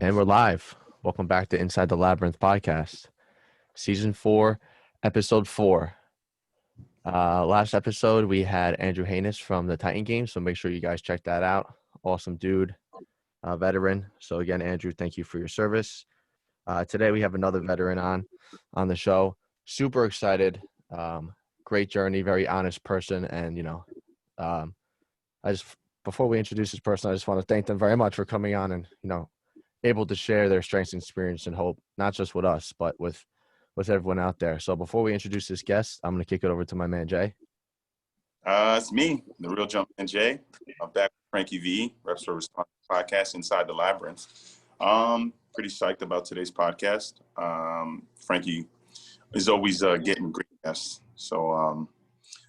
And we're live. Welcome back to Inside the Labyrinth podcast, season 4, episode 4. Last episode, we had Andrew Haynes from the Titan game, so make sure you guys check that out. Awesome dude, veteran. So again, Andrew, thank you for your service. Today, we have another veteran on the show. Super excited. Great journey, very honest person. And, before we introduce this person, I just want to thank them very much for coming on and, able to share their strengths and experience and hope, not just with us, but with everyone out there. So before we introduce this guest, I'm going to kick it over to my man, Jay. It's me, the real Jumpman Jay. I'm back with Frankie V, Reps for Response podcast, Inside the Labyrinth. Pretty psyched about today's podcast. Frankie is always getting great guests. So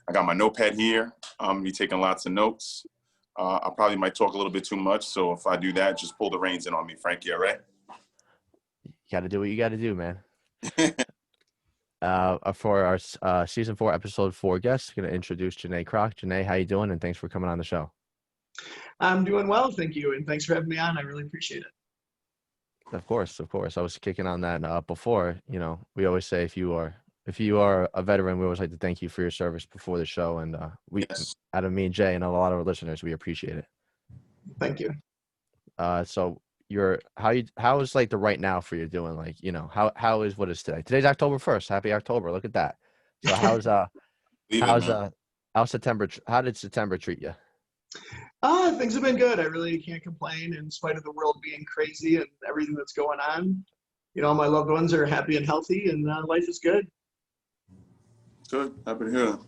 I got my notepad here. I'm going to be taking lots of notes. I probably might talk a little bit too much, so if I do that, just pull the reins in on me, Frankie, all right? You got to do what you got to do, man. For our season 4, episode 4 guest, going to introduce Janae Kroc. Janae, how you doing? And thanks for coming on the show. I'm doing well, thank you, and thanks for having me on. I really appreciate it. Of course. I was kicking on that before. We always say if you are a veteran, we always like to thank you for your service before the show. And out of me and Jay and a lot of our listeners, we appreciate it. Thank you. So how is like the right now for you doing? Like, how is what is today? Today's October 1st. Happy October. Look at that. So how did September treat you? Things have been good. I really can't complain in spite of the world being crazy and everything that's going on. My loved ones are happy and healthy, and life is good. Good. Happy to hear that.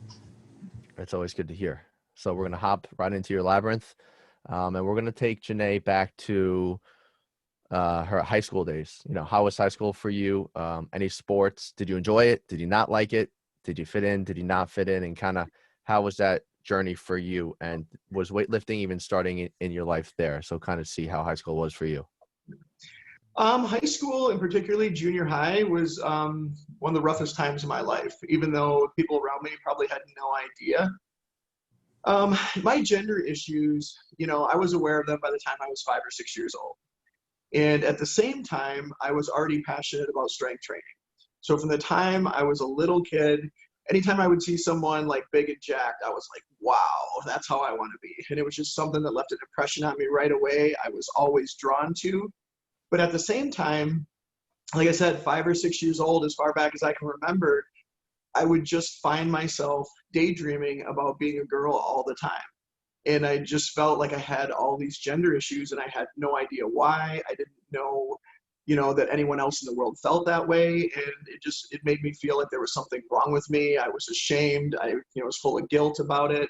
It's always good to hear. So we're going to hop right into your labyrinth, and we're going to take Janae back to her high school days. How was high school for you? Any sports? Did you enjoy it? Did you not like it? Did you fit in? Did you not fit in? And kind of how was that journey for you? And was weightlifting even starting in your life there? So kind of see how high school was for you. High school, and particularly junior high, was one of the roughest times of my life, even though people around me probably had no idea. My gender issues, I was aware of them by the time I was 5 or 6 years old. And at the same time, I was already passionate about strength training. So from the time I was a little kid, anytime I would see someone like big and jacked, I was like, wow, that's how I want to be. And it was just something that left an impression on me right away. I was always drawn to. But at the same time, like I said, 5 or 6 years old, as far back as I can remember, I would just find myself daydreaming about being a girl all the time. And I just felt like I had all these gender issues, and I had no idea why. I didn't know, that anyone else in the world felt that way. And it made me feel like there was something wrong with me. I was ashamed. I was full of guilt about it.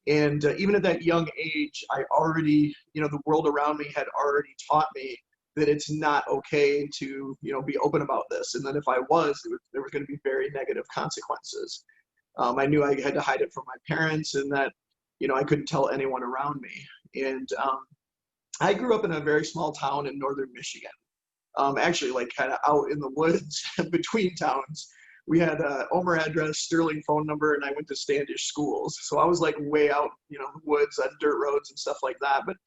And even at that young age, I already, the world around me had already taught me that it's not okay to, be open about this. And then if I was, there was going to be very negative consequences. I knew I had to hide it from my parents, and that, I couldn't tell anyone around me. And I grew up in a very small town in northern Michigan, actually like kind of out in the woods between towns. We had a Omer address, Sterling phone number, and I went to Standish schools. So I was like way out, the woods on dirt roads and stuff like that. But,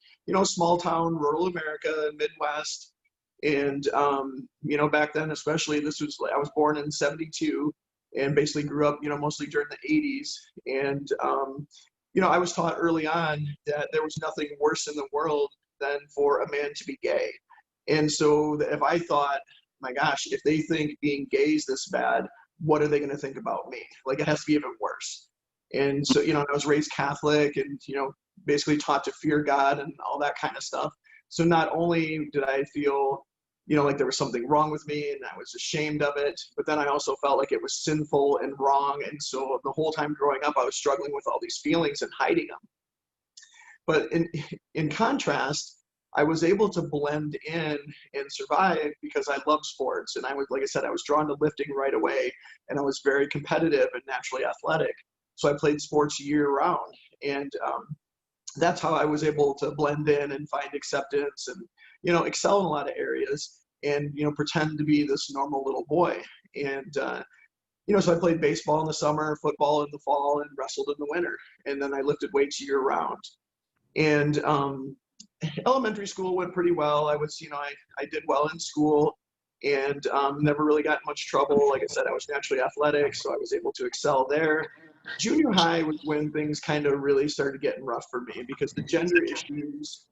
small town, rural America, Midwest. And, back then, especially, I was born in 72 and basically grew up, mostly during the 80s. And, I was taught early on that there was nothing worse in the world than for a man to be gay. And so if I thought, my gosh, if they think being gay is this bad, what are they going to think about me? Like, it has to be even worse. And so, I was raised Catholic and, basically taught to fear God and all that kind of stuff. So not only did I feel, like there was something wrong with me and I was ashamed of it, but then I also felt like it was sinful and wrong. And so the whole time growing up, I was struggling with all these feelings and hiding them. But in contrast, I was able to blend in and survive because I love sports. And like I said, I was drawn to lifting right away, and I was very competitive and naturally athletic. So I played sports year round. And that's how I was able to blend in and find acceptance and, excel in a lot of areas and, pretend to be this normal little boy. And, so I played baseball in the summer, football in the fall, and wrestled in the winter. And then I lifted weights year round. And elementary school went pretty well. I was, I did well in school and never really got in much trouble. Like I said, I was naturally athletic, so I was able to excel there. Junior high was when things kind of really started getting rough for me because the gender issues,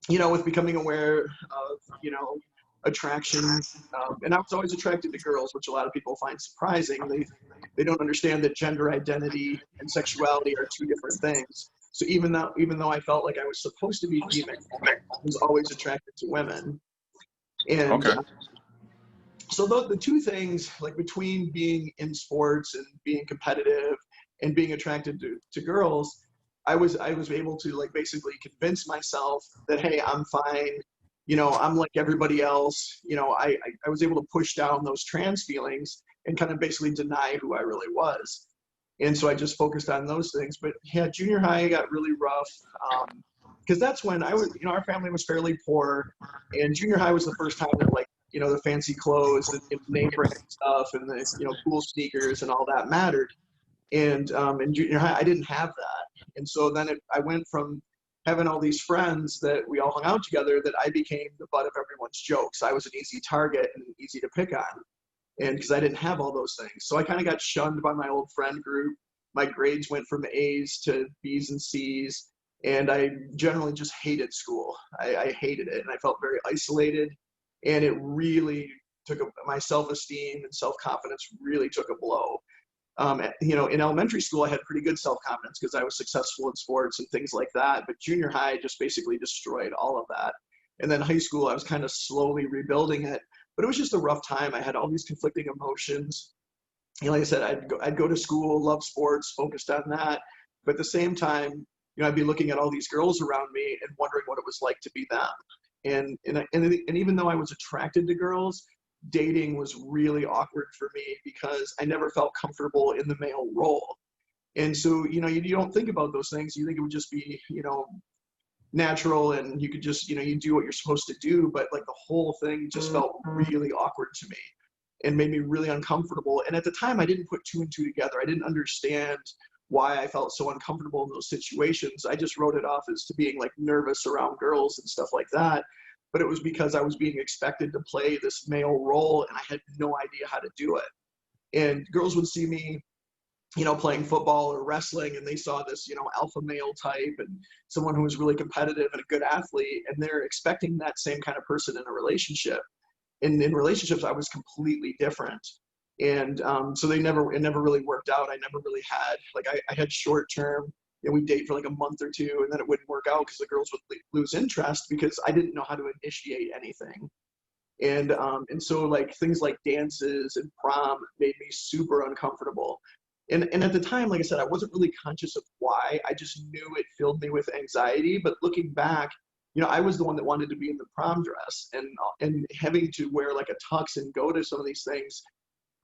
with becoming aware of, attraction. And I was always attracted to girls, which a lot of people find surprising. They don't understand that gender identity and sexuality are two different things. So even though I felt like I was supposed to be female, I was always attracted to women. And Okay. So the two things, like between being in sports and being competitive and being attracted to girls, I was able to like basically convince myself that, hey, I'm fine. I'm like everybody else. I was able to push down those trans feelings and kind of basically deny who I really was. And so I just focused on those things. But yeah, junior high got really rough because that's when I was, our family was fairly poor, and junior high was the first time that like, the fancy clothes, the name brand stuff, and the cool sneakers and all that mattered. And in junior high, I didn't have that. And so then I went from having all these friends that we all hung out together that I became the butt of everyone's jokes. I was an easy target and easy to pick on. And because I didn't have all those things. So I kind of got shunned by my old friend group. My grades went from A's to B's and C's. And I generally just hated school. I hated it. And I felt very isolated. And it really my self-esteem and self-confidence really took a blow. In elementary school, I had pretty good self-confidence because I was successful in sports and things like that. But junior high just basically destroyed all of that. And then high school, I was kind of slowly rebuilding it. But it was just a rough time. I had all these conflicting emotions. Like I said, I'd go to school, love sports, focused on that. But at the same time, I'd be looking at all these girls around me and wondering what it was like to be them. And even though I was attracted to girls, dating was really awkward for me because I never felt comfortable in the male role. And so, you don't think about those things. You think it would just be, natural and you could just, you do what you're supposed to do. But like the whole thing just felt really awkward to me and made me really uncomfortable. And at the time I didn't put two and two together. I didn't understand why I felt so uncomfortable in those situations. I just wrote it off as to being like nervous around girls and stuff like that. But it was because I was being expected to play this male role and I had no idea how to do it. And girls would see me, playing football or wrestling, and they saw this, alpha male type and someone who was really competitive and a good athlete, and they're expecting that same kind of person in a relationship. And in relationships, I was completely different. And so it never really worked out. I never really had, like, I had short term, we'd date for like a month or two, and then it wouldn't work out because the girls would lose interest because I didn't know how to initiate anything. And so like things like dances and prom made me super uncomfortable. And at the time, like I said, I wasn't really conscious of why. I just knew it filled me with anxiety. But looking back, I was the one that wanted to be in the prom dress, and having to wear like a tux and go to some of these things,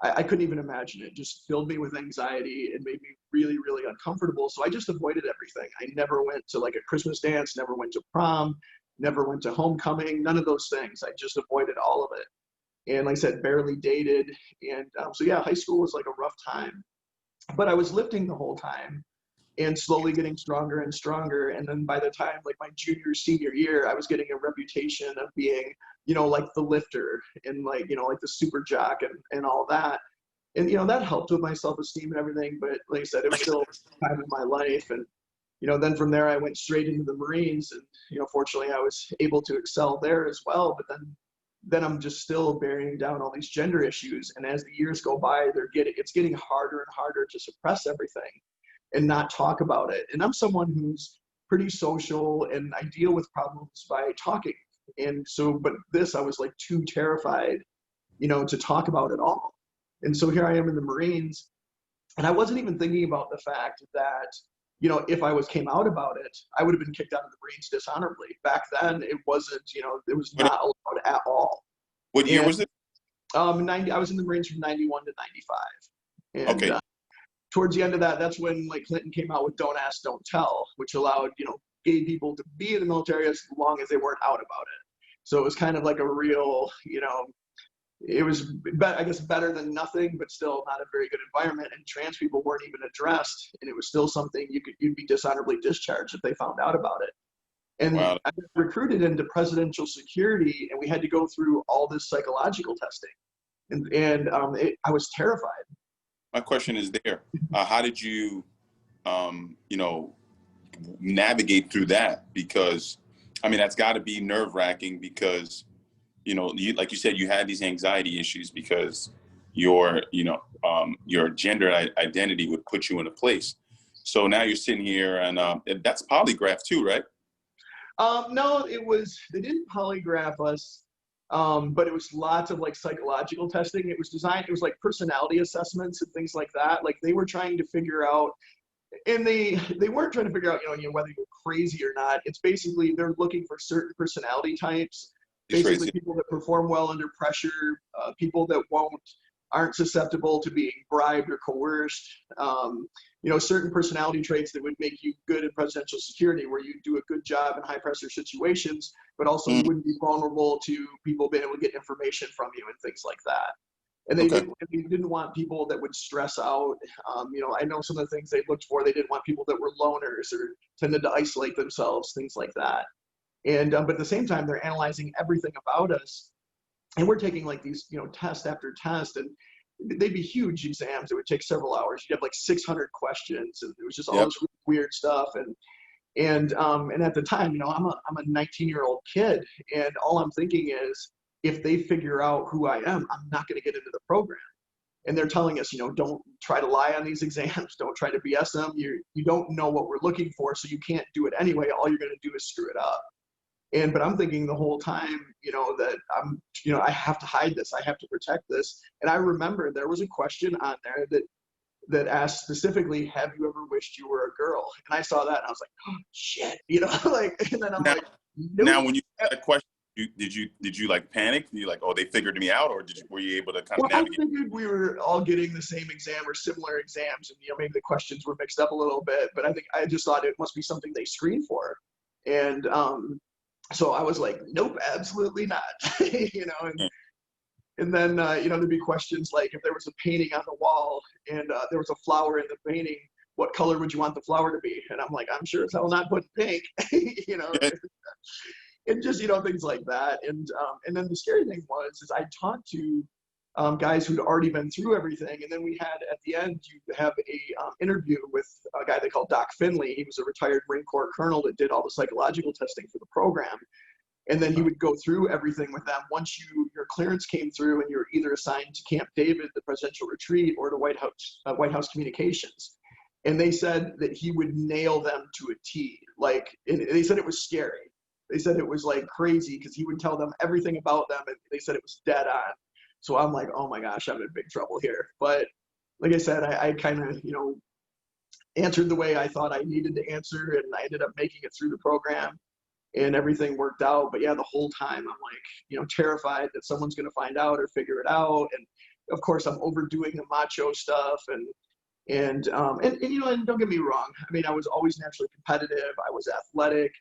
I couldn't even imagine it. Just filled me with anxiety and made me really, really uncomfortable. So I just avoided everything. I never went to like a Christmas dance, never went to prom, never went to homecoming, none of those things. I just avoided all of it. And like I said, barely dated. And so yeah, high school was like a rough time. But I was lifting the whole time and slowly getting stronger and stronger. And then by the time like my senior year, I was getting a reputation of being, like the lifter and like, like the super jock and all that. And, that helped with my self-esteem and everything. But like I said, it was still a time in my life. And, then from there, I went straight into the Marines. And, fortunately, I was able to excel there as well. But then I'm just still bearing down all these gender issues. And as the years go by, it's getting harder and harder to suppress everything and not talk about it. And I'm someone who's pretty social and I deal with problems by talking. And so, but I was like too terrified, to talk about it all. And so here I am in the Marines, and I wasn't even thinking about the fact that, if I came out about it, I would have been kicked out of the Marines dishonorably. Back then, it wasn't, it was not allowed at all. What year was it? 90. I was in the Marines from 91 to 95. And okay. Towards the end of that, that's when like Clinton came out with Don't Ask, Don't Tell, which allowed, gay people to be in the military as long as they weren't out about it. So it was kind of like a real, it was, I guess, better than nothing, but still not a very good environment. And trans people weren't even addressed, and it was still something you'd be dishonorably discharged if they found out about it. And Wow. I got recruited into presidential security, and we had to go through all this psychological testing. I was terrified. My question is there. How did you, navigate through that? Because, I mean, that's got to be nerve wracking because, like you said, you had these anxiety issues because your gender identity would put you in a place. So now you're sitting here and that's polygraph too, right? No, they didn't polygraph us, but it was lots of like psychological testing. It was like personality assessments and things like that. Like they were trying to figure out, and they weren't trying to figure out, whether you're crazy or not. It's basically, they're looking for certain personality types, basically people that perform well under pressure, people that aren't susceptible to being bribed or coerced, certain personality traits that would make you good in presidential security, where you do a good job in high pressure situations, but also you wouldn't be vulnerable to people being able to get information from you and things like that. And they didn't want people that would stress out. I know some of the things they looked for. They didn't want people that were loners or tended to isolate themselves, things like that. And but at the same time, they're analyzing everything about us. And we're taking like these, test after test, and they'd be huge exams. It would take several hours. You'd have like 600 questions, and it was just all this really weird stuff. And at the time, I'm a 19-year-old kid, and all I'm thinking is, if they figure out who I am, I'm not going to get into the program. And they're telling us, don't try to lie on these exams. Don't try to BS them. You don't know what we're looking for, so you can't do it anyway. All you're going to do is screw it up. But I'm thinking the whole time, that I have to hide this. I have to protect this. And I remember there was a question on there that asked specifically, have you ever wished you were a girl? And I saw that and I was like, oh, shit, and then I'm like, nope. Now, when you had that question, did you like panic? Did you like, oh, they figured me out, or were you able to kind of navigate? I figured we were all getting the same exam or similar exams, and maybe the questions were mixed up a little bit, but I just thought it must be something they screen for. And so I was like, nope, absolutely not. And then, there'd be questions like, if there was a painting on the wall and there was a flower in the painting, what color would you want the flower to be? And I'm like, I'm sure as hell not putting pink, and just, things like that. And then the scary thing is I talked to guys who'd already been through everything. And then we had, at the end, you have a interview with a guy they called Doc Finley. He was a retired Marine Corps colonel that did all the psychological testing for the program. And then he would go through everything with them. Once your clearance came through and you were either assigned to Camp David, the presidential retreat, or to White House Communications. And they said that he would nail them to a T. And they said it was scary. They said it was like crazy because he would tell them everything about them, and they said it was dead on. So I'm like, oh my gosh, I'm in big trouble here. But like I said, I kind of, answered the way I thought I needed to answer, and I ended up making it through the program, and everything worked out. But yeah, the whole time I'm like, terrified that someone's going to find out or figure it out. And of course, I'm overdoing the macho stuff, and don't get me wrong. I mean, I was always naturally competitive. I was athletic.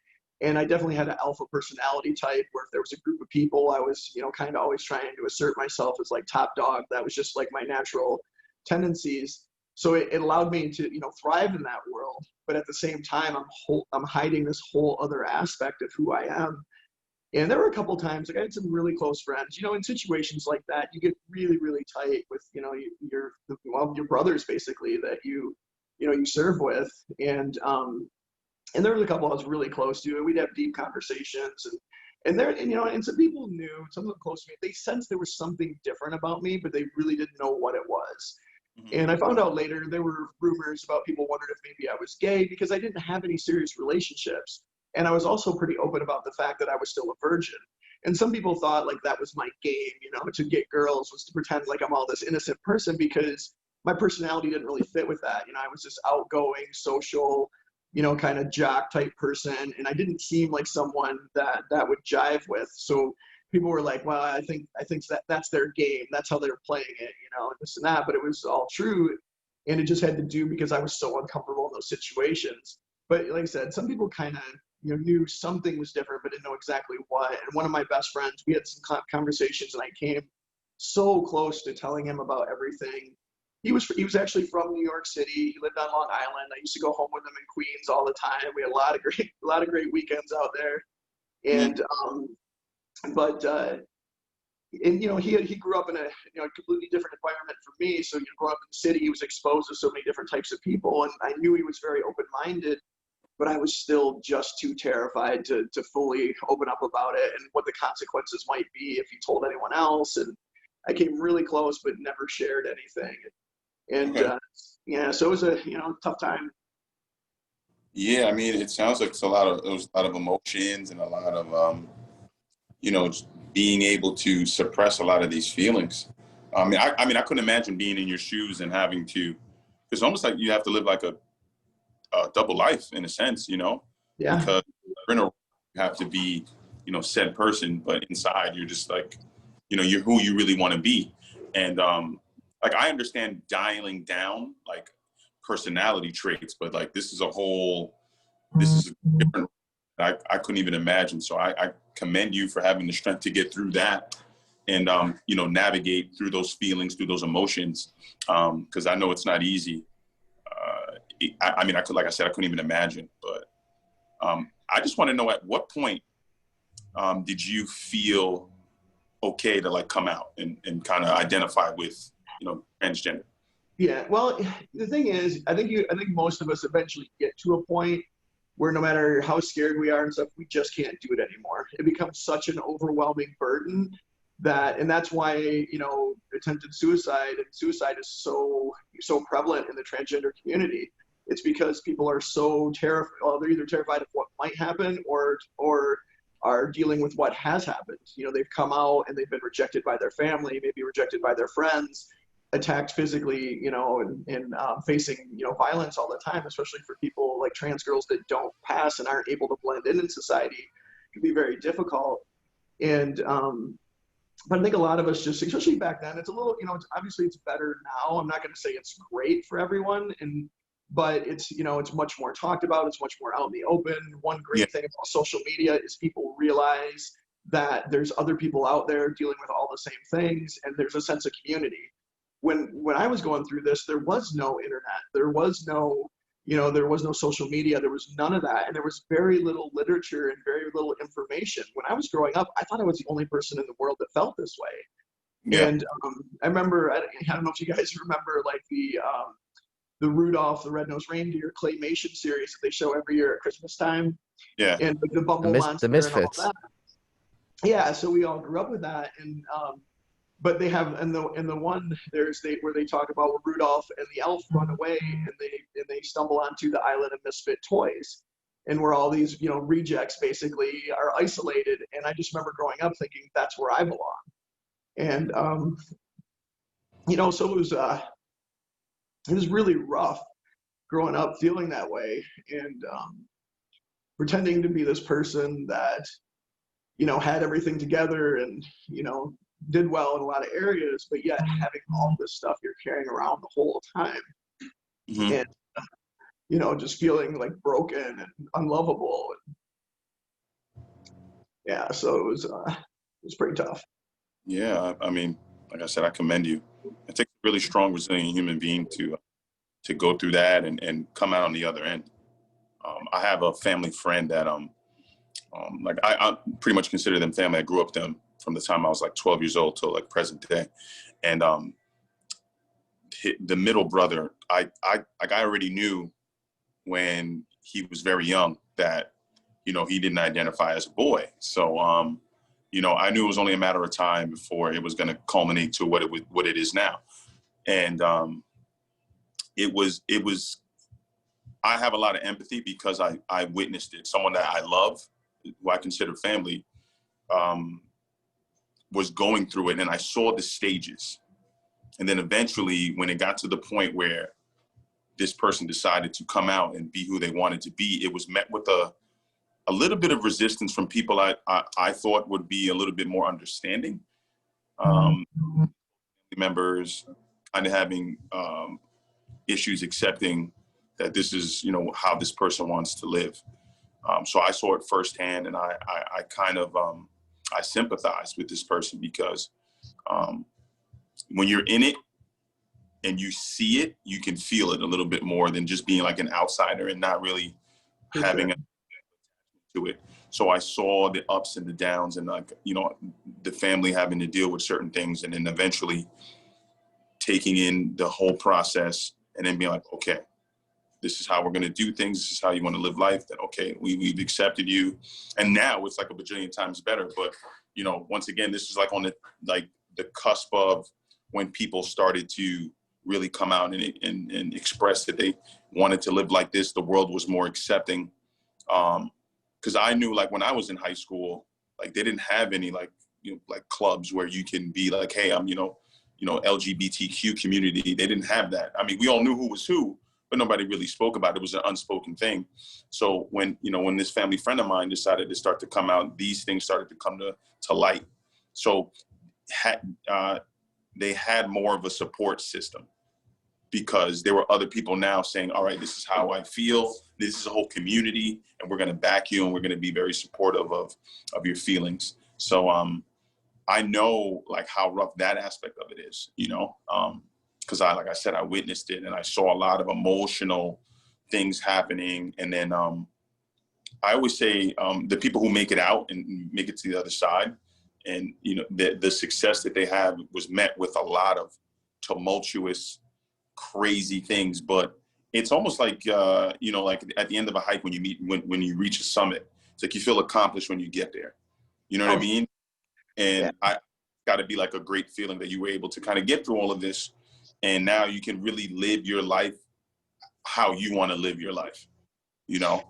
And I definitely had an alpha personality type where if there was a group of people, I was, kind of always trying to assert myself as like top dog. That was just like my natural tendencies. So it allowed me to, thrive in that world. But at the same time, I'm hiding this whole other aspect of who I am. And there were a couple times, like I had some really close friends, in situations like that, you get really, really tight with, your brothers basically that you serve with. And there was a couple I was really close to, and we'd have deep conversations. And some people knew, some of them close to me, they sensed there was something different about me, but they really didn't know what it was. Mm-hmm. And I found out later there were rumors about people wondering if maybe I was gay because I didn't have any serious relationships. And I was also pretty open about the fact that I was still a virgin. And some people thought like that was my game, to get girls, was to pretend like I'm all this innocent person, because my personality didn't really fit with that. I was this outgoing, social, kind of jock type person. And I didn't seem like someone that would jive with. So people were like, well, I think that's their game. That's how they're playing it, and this and that. But it was all true. And it just had to do because I was so uncomfortable in those situations. But like I said, some people kind of, knew something was different, but didn't know exactly what. And one of my best friends, we had some conversations, and I came so close to telling him about everything, he was actually from New York City. He lived on Long Island. I used to go home with him in Queens all the time. We had a lot of great weekends out there. And and he grew up in a completely different environment from me. So growing up in the city, he was exposed to so many different types of people, and I knew he was very open-minded, but I was still just too terrified to fully open up about it and what the consequences might be if he told anyone else. And I came really close, but never shared anything. And so it was a tough time. Yeah, I mean, it sounds like there was a lot of emotions and a lot of being able to suppress a lot of these feelings. I mean, I couldn't imagine being in your shoes and having to. It's almost like you have to live like a double life in a sense, Yeah. Because you have to be, said person, but inside you're just like, you're who you really want to be. And like I understand dialing down like personality traits, but like this is different. I couldn't even imagine. So I commend you for having the strength to get through that and, navigate through those feelings, through those emotions. Cause I know it's not easy. I mean, like I said, I couldn't even imagine, but I just want to know at what point did you feel okay to like come out and kind of identify with, transgender? Yeah. Well, the thing is, I think most of us eventually get to a point where no matter how scared we are and stuff, we just can't do it anymore. It becomes such an overwhelming burden and that's why, attempted suicide and suicide is so prevalent in the transgender community. It's because people are so terrified. Well, they're either terrified of what might happen or are dealing with what has happened. They've come out and they've been rejected by their family, maybe rejected by their friends, attacked physically, and facing, violence all the time, especially for people like trans girls that don't pass and aren't able to blend in society. It can be very difficult. And, but I think a lot of us just, especially back then, it's a little, obviously it's better now. I'm not going to say it's great for everyone. But it's, it's much more talked about. It's much more out in the open. One great thing about social media is people realize that there's other people out there dealing with all the same things, and there's a sense of community. When I was going through this, there was no internet. There was no, there was no social media. There was none of that. And there was very little literature and very little information. When I was growing up, I thought I was the only person in the world that felt this way. Yeah. And I remember, I don't know if you guys remember like the Rudolph the Red-Nosed Reindeer claymation series that they show every year at Christmas time. Yeah. And the Bumble Monster. The Misfits. And all that. Yeah, so we all grew up with that. And but they have in the one where they talk about where Rudolph and the elf run away and they stumble onto the island of misfit toys, and where all these rejects basically are isolated. And I just remember growing up thinking that's where I belong. And so it was really rough growing up feeling that way and pretending to be this person that, had everything together and, did well in a lot of areas, but yet having all this stuff you're carrying around the whole time. Mm-hmm. And, just feeling like broken and unlovable. Yeah, so it was pretty tough. Yeah, I mean, like I said, I commend you. It takes a really strong, resilient human being to go through that and come out on the other end. I have a family friend that like I pretty much consider them family. I grew up with them from the time I was like 12 years old till like present day. And the middle brother, I already knew when he was very young that, he didn't identify as a boy. So, I knew it was only a matter of time before it was going to culminate to what it is now. And it was, I have a lot of empathy because I witnessed it. Someone that I love, who I consider family, was going through it, and I saw the stages. And then eventually when it got to the point where this person decided to come out and be who they wanted to be, it was met with a little bit of resistance from people I thought would be a little bit more understanding. Members kind of having issues accepting that this is, how this person wants to live. So I saw it firsthand, and I kind of, I sympathized with this person because when you're in it and you see it, you can feel it a little bit more than just being like an outsider and not really having a to it. So I saw the ups and the downs, and like, you know, the family having to deal with certain things, and then eventually taking in the whole process and then being like, okay, this is how we're going to do things. This is how you want to live life. That, okay, we've accepted you. And now it's like a bajillion times better. But, you know, once again, this is like on the cusp of when people started to really come out and express that they wanted to live like this. The world was more accepting. Because I knew, like, when I was in high school, like, they didn't have any, like, you know, like clubs where you can be like, hey, I'm, you know, LGBTQ community. They didn't have that. I mean, we all knew who was who, but nobody really spoke about it. It was an unspoken thing. So when this family friend of mine decided to start to come out, these things started to come to light. So they had more of a support system, because there were other people now saying, all right, this is how I feel. This is a whole community, and we're going to back you, and we're going to be very supportive of your feelings. So I know, like, how rough that aspect of it is, you know, because like I said, I witnessed it, and I saw a lot of emotional things happening. And then I always say the people who make it out and make it to the other side, and, you know, the success that they have was met with a lot of tumultuous, crazy things. But it's almost like, you know, like at the end of a hike, when you reach a summit, it's like you feel accomplished when you get there. You know what I mean? And I got to be like a great feeling that you were able to kind of get through all of this. And now you can really live your life how you want to live your life, you know?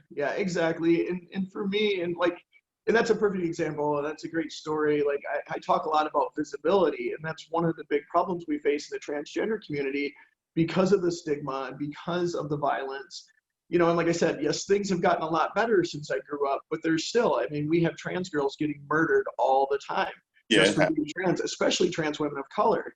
Yeah, exactly. And for me, and that's a perfect example. That's a great story. Like, I talk a lot about visibility, and that's one of the big problems we face in the transgender community because of the stigma and because of the violence. You know, and like I said, yes, things have gotten a lot better since I grew up, but there's still, I mean, we have trans girls getting murdered all the time just for being trans, especially trans women of color.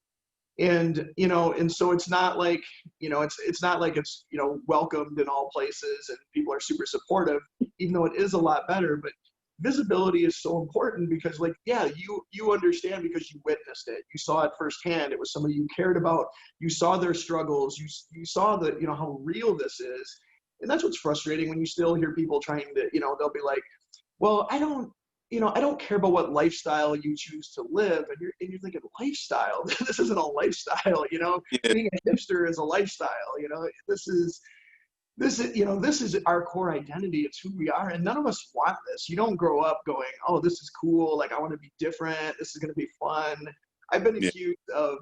And, you know, and so it's not like, you know, it's not like it's, you know, welcomed in all places and people are super supportive, even though it is a lot better. But visibility is so important because, like, yeah, you understand because you witnessed it. You saw it firsthand. It was somebody you cared about. You saw their struggles. You saw that, you know, how real this is. And that's what's frustrating when you still hear people trying to, you know, they'll be like, well, I don't care about what lifestyle you choose to live. And you're thinking, lifestyle? This isn't a lifestyle, you know? Yeah. Being a hipster is a lifestyle, you know? This is, you know, this is our core identity. It's who we are. And none of us want this. You don't grow up going, oh, this is cool. Like, I want to be different. This is going to be fun. I've been accused of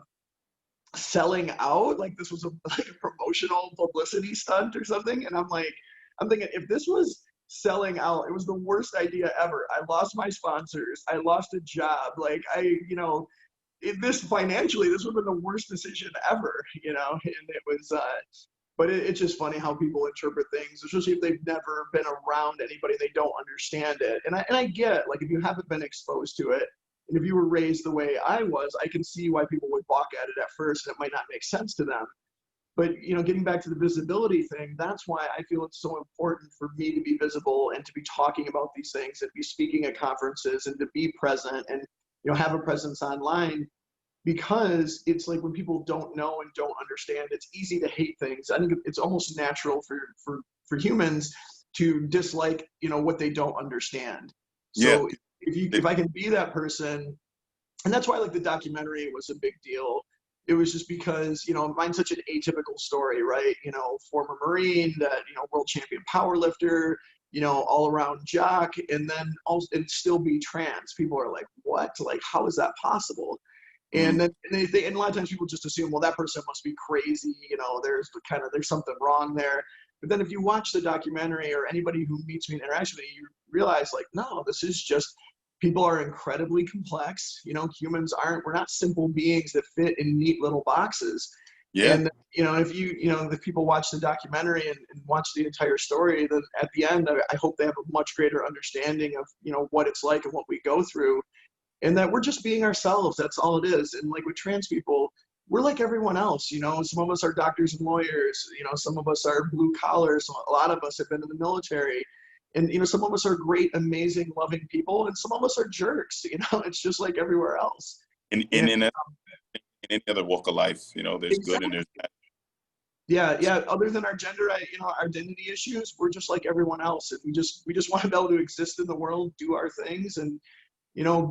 selling out, like this was like a promotional publicity stunt or something. And I'm thinking, if this was selling out, it was the worst idea ever. I lost my sponsors. I lost a job. Like, financially, this would have been the worst decision ever, you know? And it was, but it's just funny how people interpret things, especially if they've never been around anybody, they don't understand it. And I get, like, if you haven't been exposed to it, and if you were raised the way I was, I can see why people would balk at it at first, and it might not make sense to them. But, you know, getting back to the visibility thing, that's why I feel it's so important for me to be visible and to be talking about these things and be speaking at conferences and to be present and, you know, have a presence online, because it's like when people don't know and don't understand, it's easy to hate things. I think it's almost natural for humans to dislike, you know, what they don't understand. So if I can be that person, and that's why, like, the documentary was a big deal. It was just because, you know, mine's such an atypical story, right? You know, former Marine, that, you know, world champion powerlifter, you know, all around jock, and then also, and still be trans. People are like, what? Like, how is that possible? And then and a lot of times people just assume, well, that person must be crazy. You know, there's something wrong there. But then if you watch the documentary, or anybody who meets me and interacts with me, you realize, like, no, this is just, people are incredibly complex. You know, we're not simple beings that fit in neat little boxes. Yeah. And, you know, if people watch the documentary and watch the entire story, then at the end, I hope they have a much greater understanding of, you know, what it's like and what we go through, and that we're just being ourselves. That's all it is. And like with trans people, we're like everyone else. You know, some of us are doctors and lawyers. You know, some of us are blue collars. A lot of us have been in the military. And, you know, some of us are great, amazing, loving people, and some of us are jerks. You know, it's just like everywhere else. And in any other walk of life. You know, there's good and there's bad. Yeah. Other than our gender, identity issues, we're just like everyone else. And we just want to be able to exist in the world, do our things, and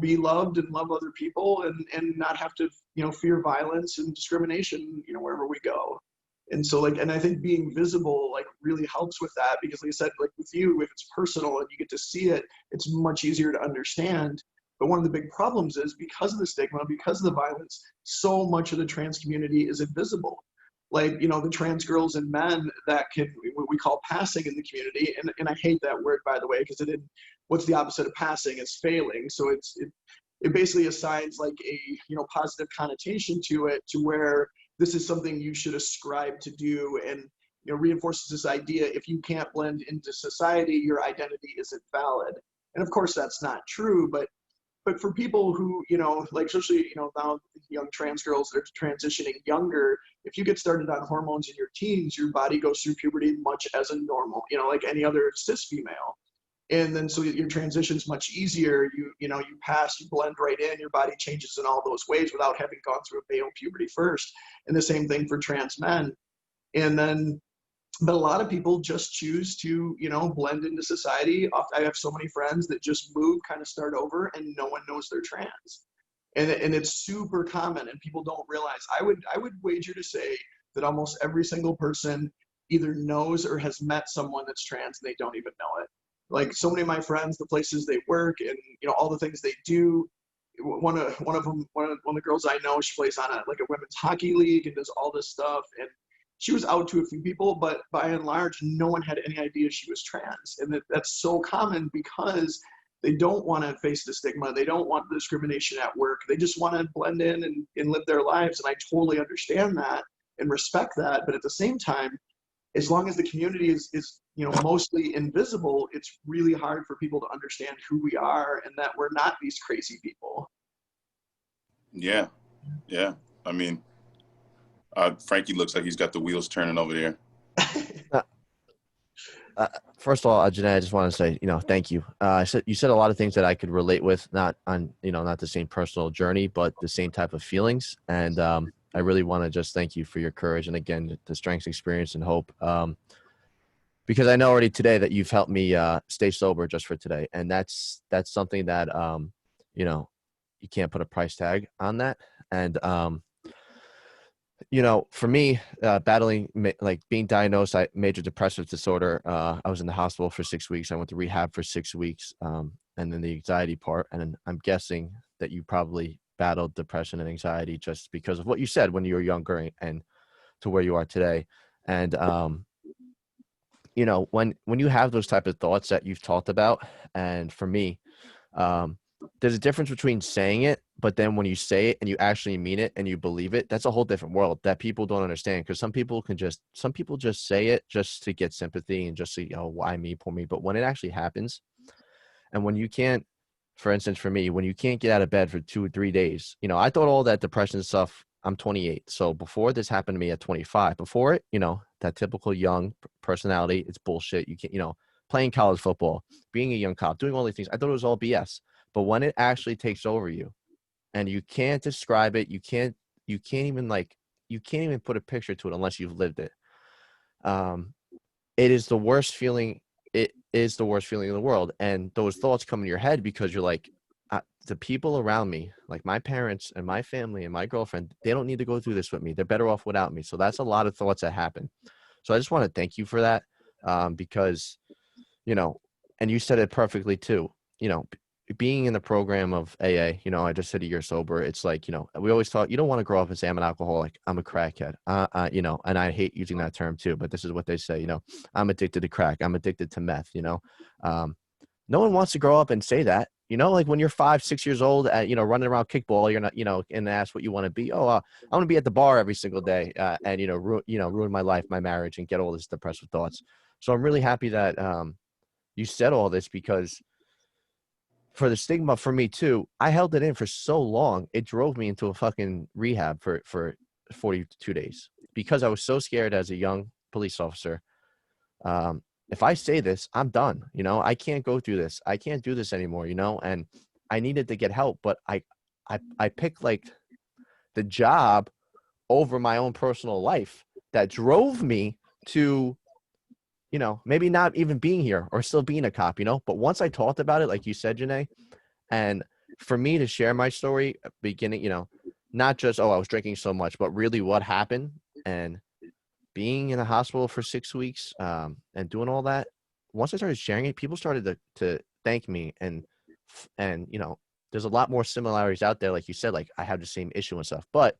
be loved and love other people, and not have to fear violence and discrimination wherever we go. And so and I think being visible really helps with that, because like I said, like with you, if it's personal and you get to see it, it's much easier to understand. But one of the big problems is, because of the stigma, because of the violence, so much of the trans community is invisible. The trans girls and men that what we call passing in the community, and I hate that word, by the way, because what's the opposite of passing? Is failing. So it basically assigns a positive connotation to it, to where this is something you should ascribe to do, and reinforces this idea: if you can't blend into society, your identity isn't valid. And of course that's not true, but for people who, especially, now young trans girls that are transitioning younger, if you get started on hormones in your teens, your body goes through puberty much as a normal, like any other cis female. And then so your transition's much easier. You pass, you blend right in, your body changes in all those ways without having gone through a male puberty first. And the same thing for trans men. But a lot of people just choose to, blend into society. I have so many friends that just move, kind of start over, and no one knows they're trans. And it's super common, and people don't realize. I would wager to say that almost every single person either knows or has met someone that's trans, and they don't even know it. Like, so many of my friends, the places they work, and all the things they do. One of the girls I know, she plays on a women's hockey league and does all this stuff, and she was out to a few people, but by and large, no one had any idea she was trans. And that's so common, because they don't want to face the stigma. They don't want the discrimination at work. They just want to blend in and live their lives. And I totally understand that and respect that. But at the same time, as long as the community is mostly invisible, it's really hard for people to understand who we are, and that we're not these crazy people. Yeah. I mean, Frankie looks like he's got the wheels turning over there. First of all, Janae, I just want to say, thank you. You said a lot of things that I could relate with, not the same personal journey, but the same type of feelings. And I really want to just thank you for your courage, and again, the strength, experience, and hope. Because I know already today that you've helped me stay sober just for today, and that's something that you can't put a price tag on that. And for me, battling, being diagnosed, major depressive disorder, I was in the hospital for 6 weeks. I went to rehab for 6 weeks. And then the anxiety part. And I'm guessing that you probably battled depression and anxiety just because of what you said when you were younger and to where you are today. And, when you have those type of thoughts that you've talked about, and for me, there's a difference between saying it, but then when you say it and you actually mean it and you believe it, that's a whole different world that people don't understand. Because some people just say it just to get sympathy and just say, why me, poor me. But when it actually happens, and when you can't, for instance, for me, when you can't get out of bed for 2 or 3 days, I thought all that depression stuff. I'm 28, so before this happened to me at 25, before it, that typical young personality, it's bullshit. You can't, playing college football, being a young cop, doing all these things, I thought it was all BS. But when it actually takes over you, and you can't describe it, you can't even put a picture to it unless you've lived it. It is the worst feeling. It is the worst feeling in the world. And those thoughts come in your head because you're like, the people around me, like my parents and my family and my girlfriend, they don't need to go through this with me. They're better off without me. So that's a lot of thoughts that happen. So I just want to thank you for that, because, and you said it perfectly too, being in the program of AA, I just said a year sober. It's like, we always thought you don't want to grow up and say I'm an alcoholic, I'm a crackhead, and I hate using that term too, but this is what they say, I'm addicted to crack, I'm addicted to meth, no one wants to grow up and say that, like when you're 5, 6 years old, running around kickball, you're not, and ask what you want to be. I want to be at the bar every single day, and, ruin my life, my marriage, and get all these depressive thoughts. So I'm really happy that you said all this, because for the stigma for me too, I held it in for so long. It drove me into a fucking rehab for 42 days because I was so scared as a young police officer. If I say this, I'm done. I can't go through this. I can't do this anymore, and I needed to get help, but I picked like the job over my own personal life that drove me to, you know, maybe not even being here or still being a cop, you know. But once I talked about it, like you said, Janae, and for me to share my story beginning, you know, not just, oh, I was drinking so much, but really what happened and being in the hospital for 6 weeks and doing all that. Once I started sharing it, people started to thank me. And, you know, there's a lot more similarities out there. Like you said, like I have the same issue and stuff, but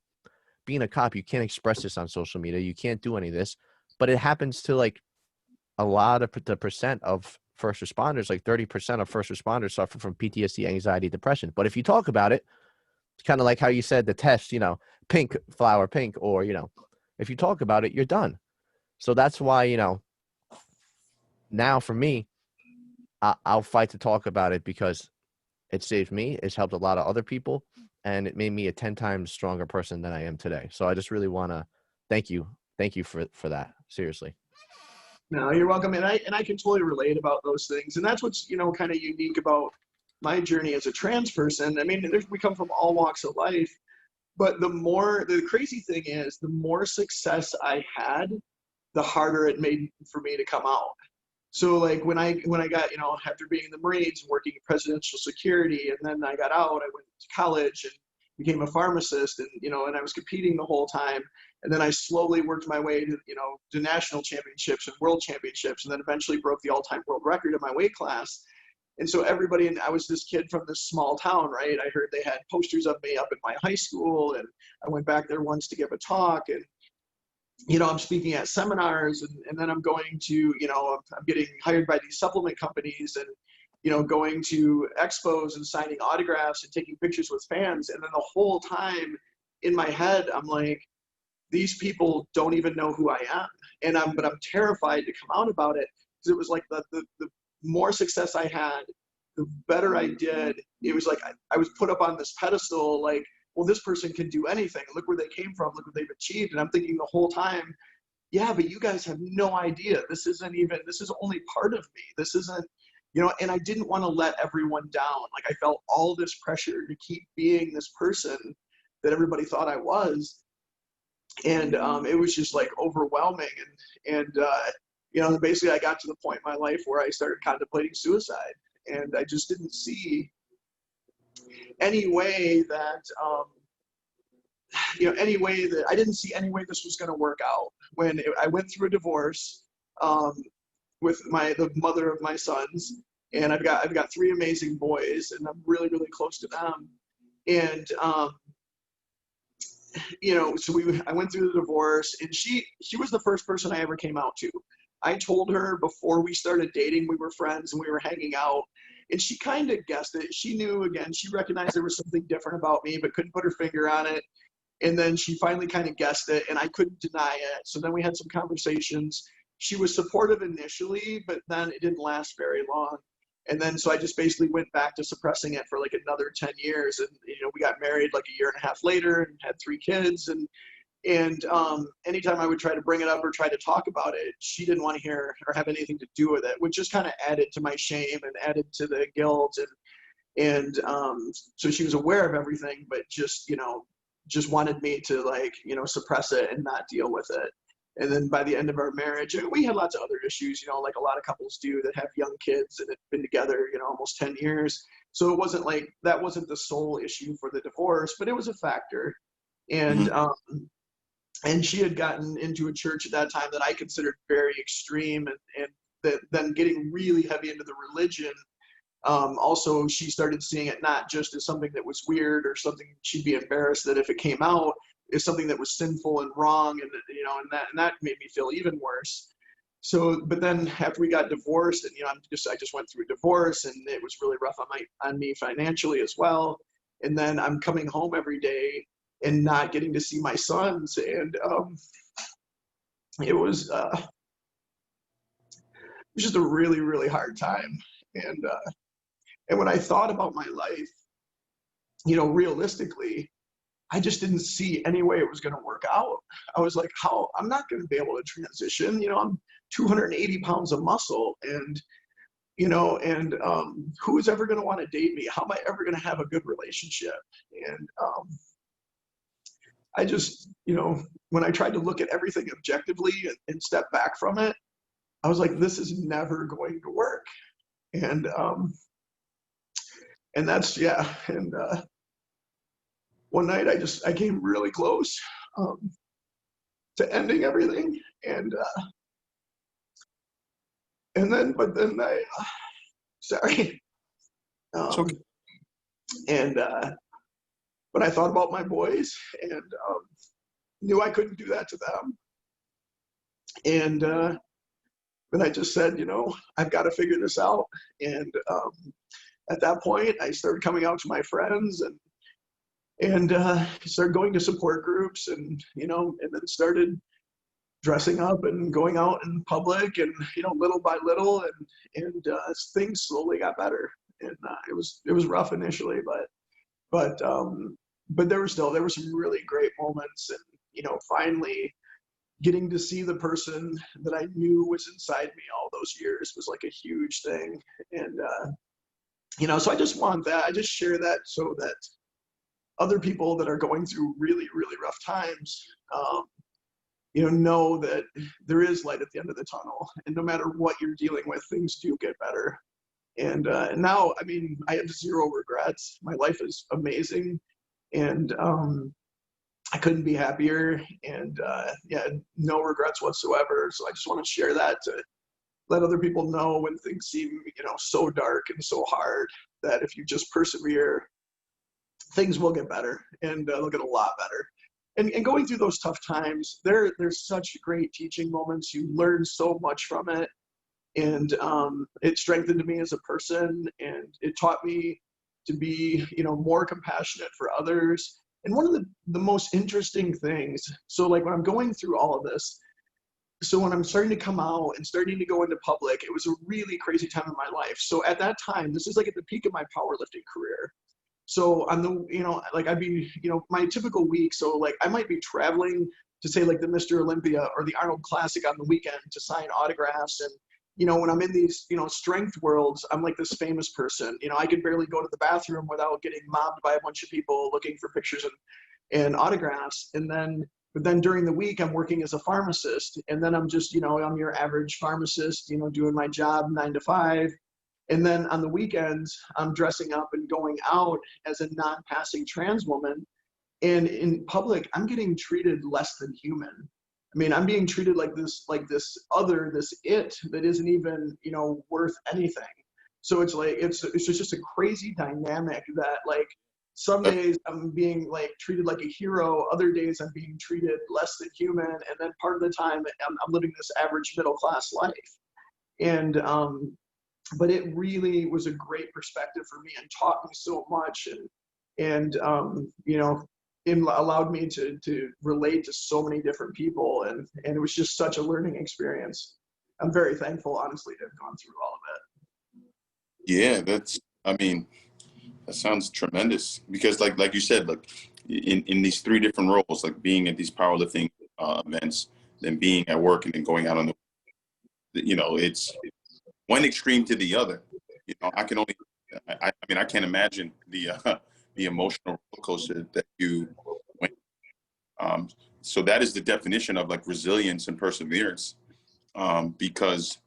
being a cop, you can't express this on social media. You can't do any of this, but it happens to like a lot of the percent of first responders, like 30% of first responders suffer from PTSD, anxiety, depression. But if you talk about it, it's kind of like how you said the test, you know, pink flower, pink, or, you know, if you talk about it, you're done. So that's why, you know, now for me, I'll fight to talk about it because it saved me. It's helped a lot of other people, and it made me a 10 times stronger person than I am today. So I just really want to thank you. Thank you for that. Seriously. No, you're welcome. And I can totally relate about those things. And that's what's, you know, kind of unique about my journey as a trans person. I mean, we come from all walks of life, but the crazy thing is the more success I had, the harder it made for me to come out. So like when I got, you know, after being in the Marines and working in presidential security, and then I got out, I went to college and became a pharmacist, and, you know, and I was competing the whole time. And then I slowly worked my way to, you know, to national championships and world championships, and then eventually broke the all-time world record in my weight class. And so everybody, and I was this kid from this small town, right? I heard they had posters of me up in my high school, and I went back there once to give a talk, and, you know, I'm speaking at seminars, and then I'm going to, you know, I'm getting hired by these supplement companies, and, you know, going to expos and signing autographs and taking pictures with fans. And then the whole time in my head, I'm like, these people don't even know who I am. But I'm terrified to come out about it, because it was like the more success I had, the better I did. It was like I was put up on this pedestal, like, well, this person can do anything. Look where they came from. Look what they've achieved. And I'm thinking the whole time, yeah, but you guys have no idea. This is only part of me. This isn't, you know, and I didn't want to let everyone down. Like I felt all this pressure to keep being this person that everybody thought I was. And it was just like overwhelming. And you know, basically I got to the point in my life where I started contemplating suicide. And I just didn't see any way that, you know, I didn't see any way this was going to work out. When I went through a divorce with the mother of my sons, and I've got 3 amazing boys, and I'm really, really close to them. And you know, so I went through the divorce, and she was the first person I ever came out to. I told her before we started dating, we were friends and we were hanging out, and she kind of guessed it. She knew, again, she recognized there was something different about me, but couldn't put her finger on it. And then she finally kind of guessed it, and I couldn't deny it. So then we had some conversations. She was supportive initially, but then it didn't last very long. And then so I just basically went back to suppressing it for like another 10 years. And, you know, we got married like a year and a half later and had 3 kids. And anytime I would try to bring it up or try to talk about it, she didn't want to hear or have anything to do with it, which just kind of added to my shame and added to the guilt. And so she was aware of everything, but just, you know, just wanted me to, like, you know, suppress it and not deal with it. And then by the end of our marriage, we had lots of other issues, you know, like a lot of couples do that have young kids and have been together, you know, almost 10 years. So it wasn't like, that wasn't the sole issue for the divorce, but it was a factor. And, and she had gotten into a church at that time that I considered very extreme, and then getting really heavy into the religion. Also, she started seeing it not just as something that was weird or something she'd be embarrassed that if it came out, is something that was sinful and wrong, and, you know, and that made me feel even worse. So, but then after we got divorced, and, you know, I just went through a divorce, and it was really rough on me financially as well. And then I'm coming home every day and not getting to see my sons, and it was just a really, really hard time. And when I thought about my life, you know, realistically, I just didn't see any way it was going to work out. I was like, I'm not going to be able to transition. You know, I'm 280 pounds of muscle, and, you know, and who is ever going to want to date me? How am I ever going to have a good relationship? And I just, when I tried to look at everything objectively and step back from it, I was like, this is never going to work. And that's, yeah. And one night I came really close to ending everything. And then sorry. It's okay. And, but I thought about my boys and knew I couldn't do that to them. And then I just said, I've got to figure this out. And at that point, I started coming out to my friends and started going to support groups and then started dressing up and going out in public and, little by little and things slowly got better. And it was rough initially, but there were some really great moments and, finally getting to see the person that I knew was inside me all those years was like a huge thing. And, so I just share that so that other people that are going through really, really rough times, know that there is light at the end of the tunnel, and no matter what you're dealing with, things do get better. And now, I have zero regrets. My life is amazing, and I couldn't be happier, and no regrets whatsoever. So I just want to share that to let other people know when things seem, so dark and so hard, that if you just persevere, things will get better, and they'll get a lot better. And going through those tough times, there's such great teaching moments. You learn so much from it, and it strengthened me as a person, and it taught me to be, more compassionate for others. And one of the most interesting things, so like when I'm going through all of this, so when I'm starting to come out and starting to go into public, it was a really crazy time in my life. So at that time, this is like at the peak of my powerlifting career. So on the, I'd be, my typical week. So like I might be traveling to say like the Mr. Olympia or the Arnold Classic on the weekend to sign autographs. And, when I'm in these, strength worlds, I'm like this famous person. I could barely go to the bathroom without getting mobbed by a bunch of people looking for pictures and autographs. But then during the week, I'm working as a pharmacist. And then I'm just, I'm your average pharmacist, doing my job 9 to 5. And then on the weekends, I'm dressing up and going out as a non-passing trans woman. And in public, I'm getting treated less than human. I'm being treated like this it that isn't even, worth anything. So it's like, it's just a crazy dynamic that like some days I'm being like treated like a hero. Other days I'm being treated less than human. And then part of the time I'm living this average middle class life. And, but it really was a great perspective for me and taught me so much and it allowed me to relate to so many different people, and it was just such a learning experience. I'm very thankful, honestly, to have gone through all of it. Yeah, that sounds tremendous, because like you said, like in these 3 different roles, like being at these powerlifting events, then being at work, and then going out on the, it's one extreme to the other. I can't imagine the emotional roller coaster that you went. So that is the definition of like resilience and perseverance, because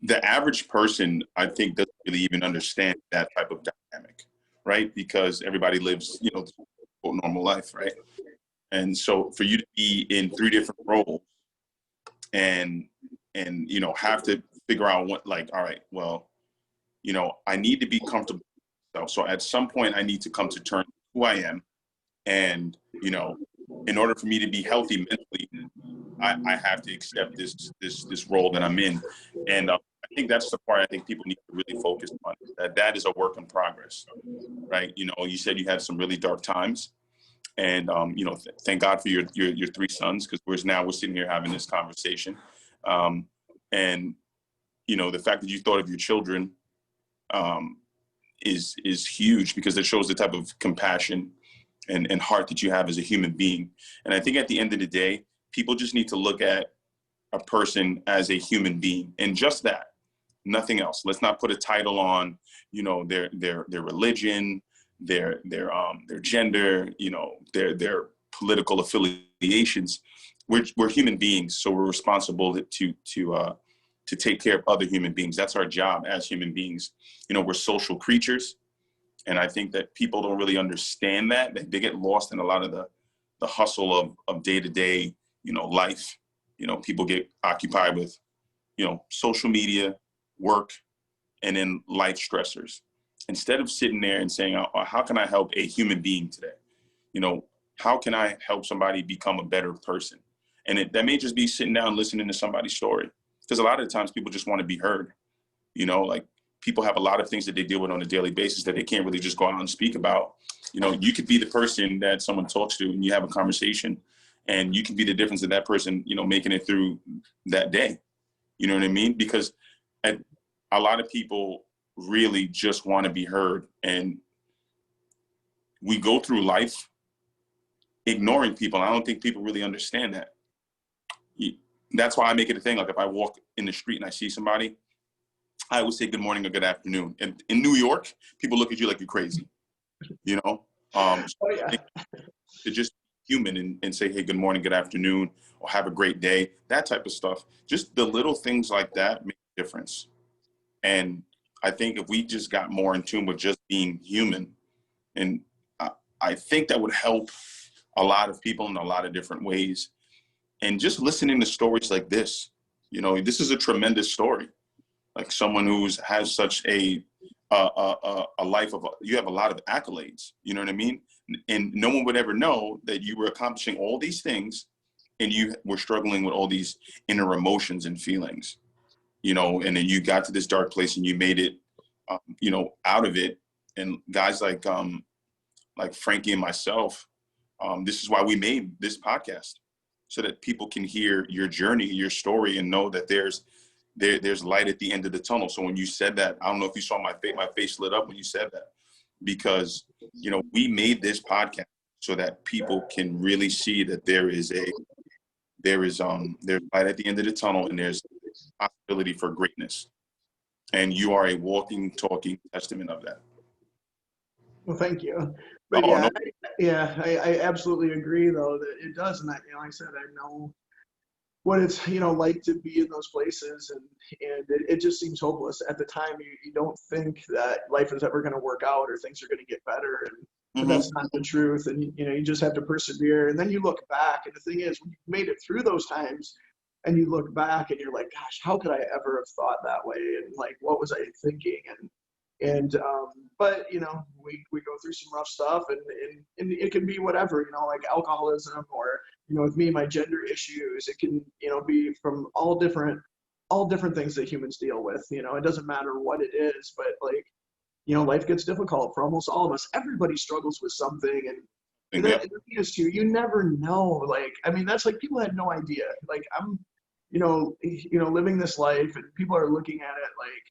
the average person, I think, doesn't really even understand that type of dynamic, right? Because everybody lives, normal life, right? And so for you to be in 3 different roles and have to figure out what, like, all right, well, I need to be comfortable. So at some point I need to come to terms with who I am. And, in order for me to be healthy mentally, I have to accept this role that I'm in. And I think that's the part I think people need to really focus on, that is a work in progress, right? You said you had some really dark times, and, thank God for your 3 sons, because we're sitting here having this conversation. And, the fact that you thought of your children is huge, because it shows the type of compassion and heart that you have as a human being. And I think at the end of the day, people just need to look at a person as a human being, and just that, nothing else. Let's not put a title on, their religion, their gender, you know, their political affiliations. We're human beings, so we're responsible to take care of other human beings. That's our job as human beings. You know, we're social creatures, and I think that people don't really understand that. They get lost in a lot of the hustle of day-to-day, you know, life. You know, people get occupied with, you know, social media, work, and then life stressors. Instead of sitting there and saying, oh, how can I help a human being today? You know, how can I help somebody become a better person? And that may just be sitting down listening to somebody's story. Because a lot of the times people just want to be heard. You know, like people have a lot of things that they deal with on a daily basis that they can't really just go out and speak about. You know, you could be the person that someone talks to and you have a conversation, and you can be the difference of that person, you know, making it through that day. You know what I mean? Because a lot of people really just want to be heard. And we go through life ignoring people. I don't think people really understand that. That's why I make it a thing. Like if I walk in the street and I see somebody, I always say good morning or good afternoon. And in New York, people look at you like you're crazy, you know? To just be human and say, hey, good morning, good afternoon, or have a great day, that type of stuff. Just the little things like that make a difference. And I think if we just got more in tune with just being human, and I think that would help a lot of people in a lot of different ways. And just listening to stories like this, you know, this is a tremendous story. Like someone who's has such a life of, you have a lot of accolades, you know what I mean? And no one would ever know that you were accomplishing all these things and you were struggling with all these inner emotions and feelings, you know, and then you got to this dark place and you made it, you know, out of it. And guys like Frankie and myself, this is why we made this podcast, so that people can hear your journey, your story, and know that there's light at the end of the tunnel. So when you said that, I don't know if you saw my face lit up when you said that, because, you know, we made this podcast so that people can really see that there's light at the end of the tunnel, and there's possibility for greatness. And you are a walking, talking testament of that. Well, thank you. But I absolutely agree, though, that it does. And you know, like I said, I know what it's, you know, like to be in those places, and it just seems hopeless at the time. You don't think that life is ever going to work out or things are going to get better, and that's not the truth. And you know, you just have to persevere. And then you look back, and the thing is, when you've made it through those times, and you look back, and you're like, gosh, how could I ever have thought that way? And like, what was I thinking? But you know, we go through some rough stuff, and it can be whatever, you know, like alcoholism, or, you know, with me, my gender issues. It can, you know, be from all different things that humans deal with. You know, it doesn't matter what it is, but like, you know, life gets difficult for almost all of us. Everybody struggles with something, and the thing is too, you never know. Like, I mean, that's like, people had no idea. Like, I'm, you know, living this life, and people are looking at it like,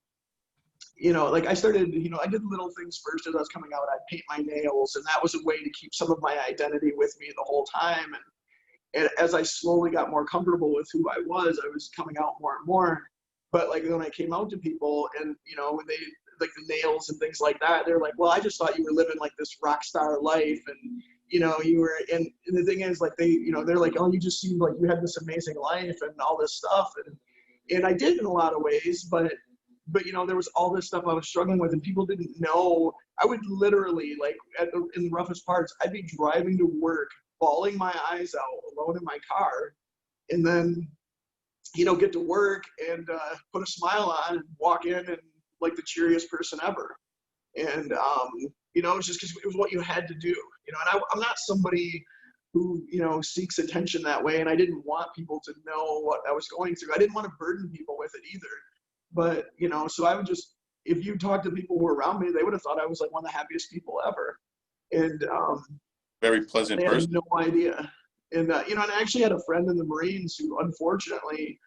you know, like I started, you know, I did little things first as I was coming out. I'd paint my nails, and that was a way to keep some of my identity with me the whole time. And as I slowly got more comfortable with who I was coming out more and more. But like when I came out to people, and, you know, when they, like the nails and things like that, they're like, well, I just thought you were living like this rock star life. And, you know, you were, and the thing is, like, they, you know, they're like, oh, you just seemed like you had this amazing life and all this stuff. And I did in a lot of ways, but you know, there was all this stuff I was struggling with, and people didn't know. I would literally, like, in the roughest parts, I'd be driving to work, bawling my eyes out alone in my car, and then, you know, get to work and put a smile on and walk in and like the cheeriest person ever. And, you know, it's just because it was what you had to do, you know, and I'm not somebody who, you know, seeks attention that way. And I didn't want people to know what I was going through. I didn't want to burden people with it either. But, you know, so I would just, if you talk to people who were around me, they would have thought I was like one of the happiest people ever. And very pleasant person. person. I had no idea. And, you know, and I actually had a friend in the Marines who unfortunately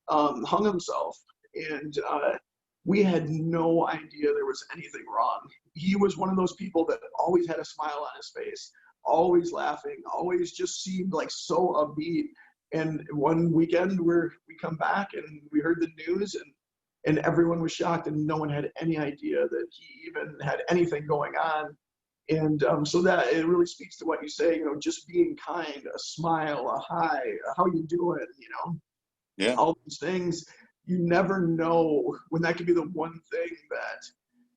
hung himself. And we had no idea there was anything wrong. He was one of those people that always had a smile on his face, always laughing, always just seemed like so upbeat. And one weekend we come back and we heard the news, and everyone was shocked, and no one had any idea that he even had anything going on. And so that it really speaks to what you say, you know, just being kind, a smile, a hi, how you doing, you know, Yeah. all these things. You never know when that could be the one thing that,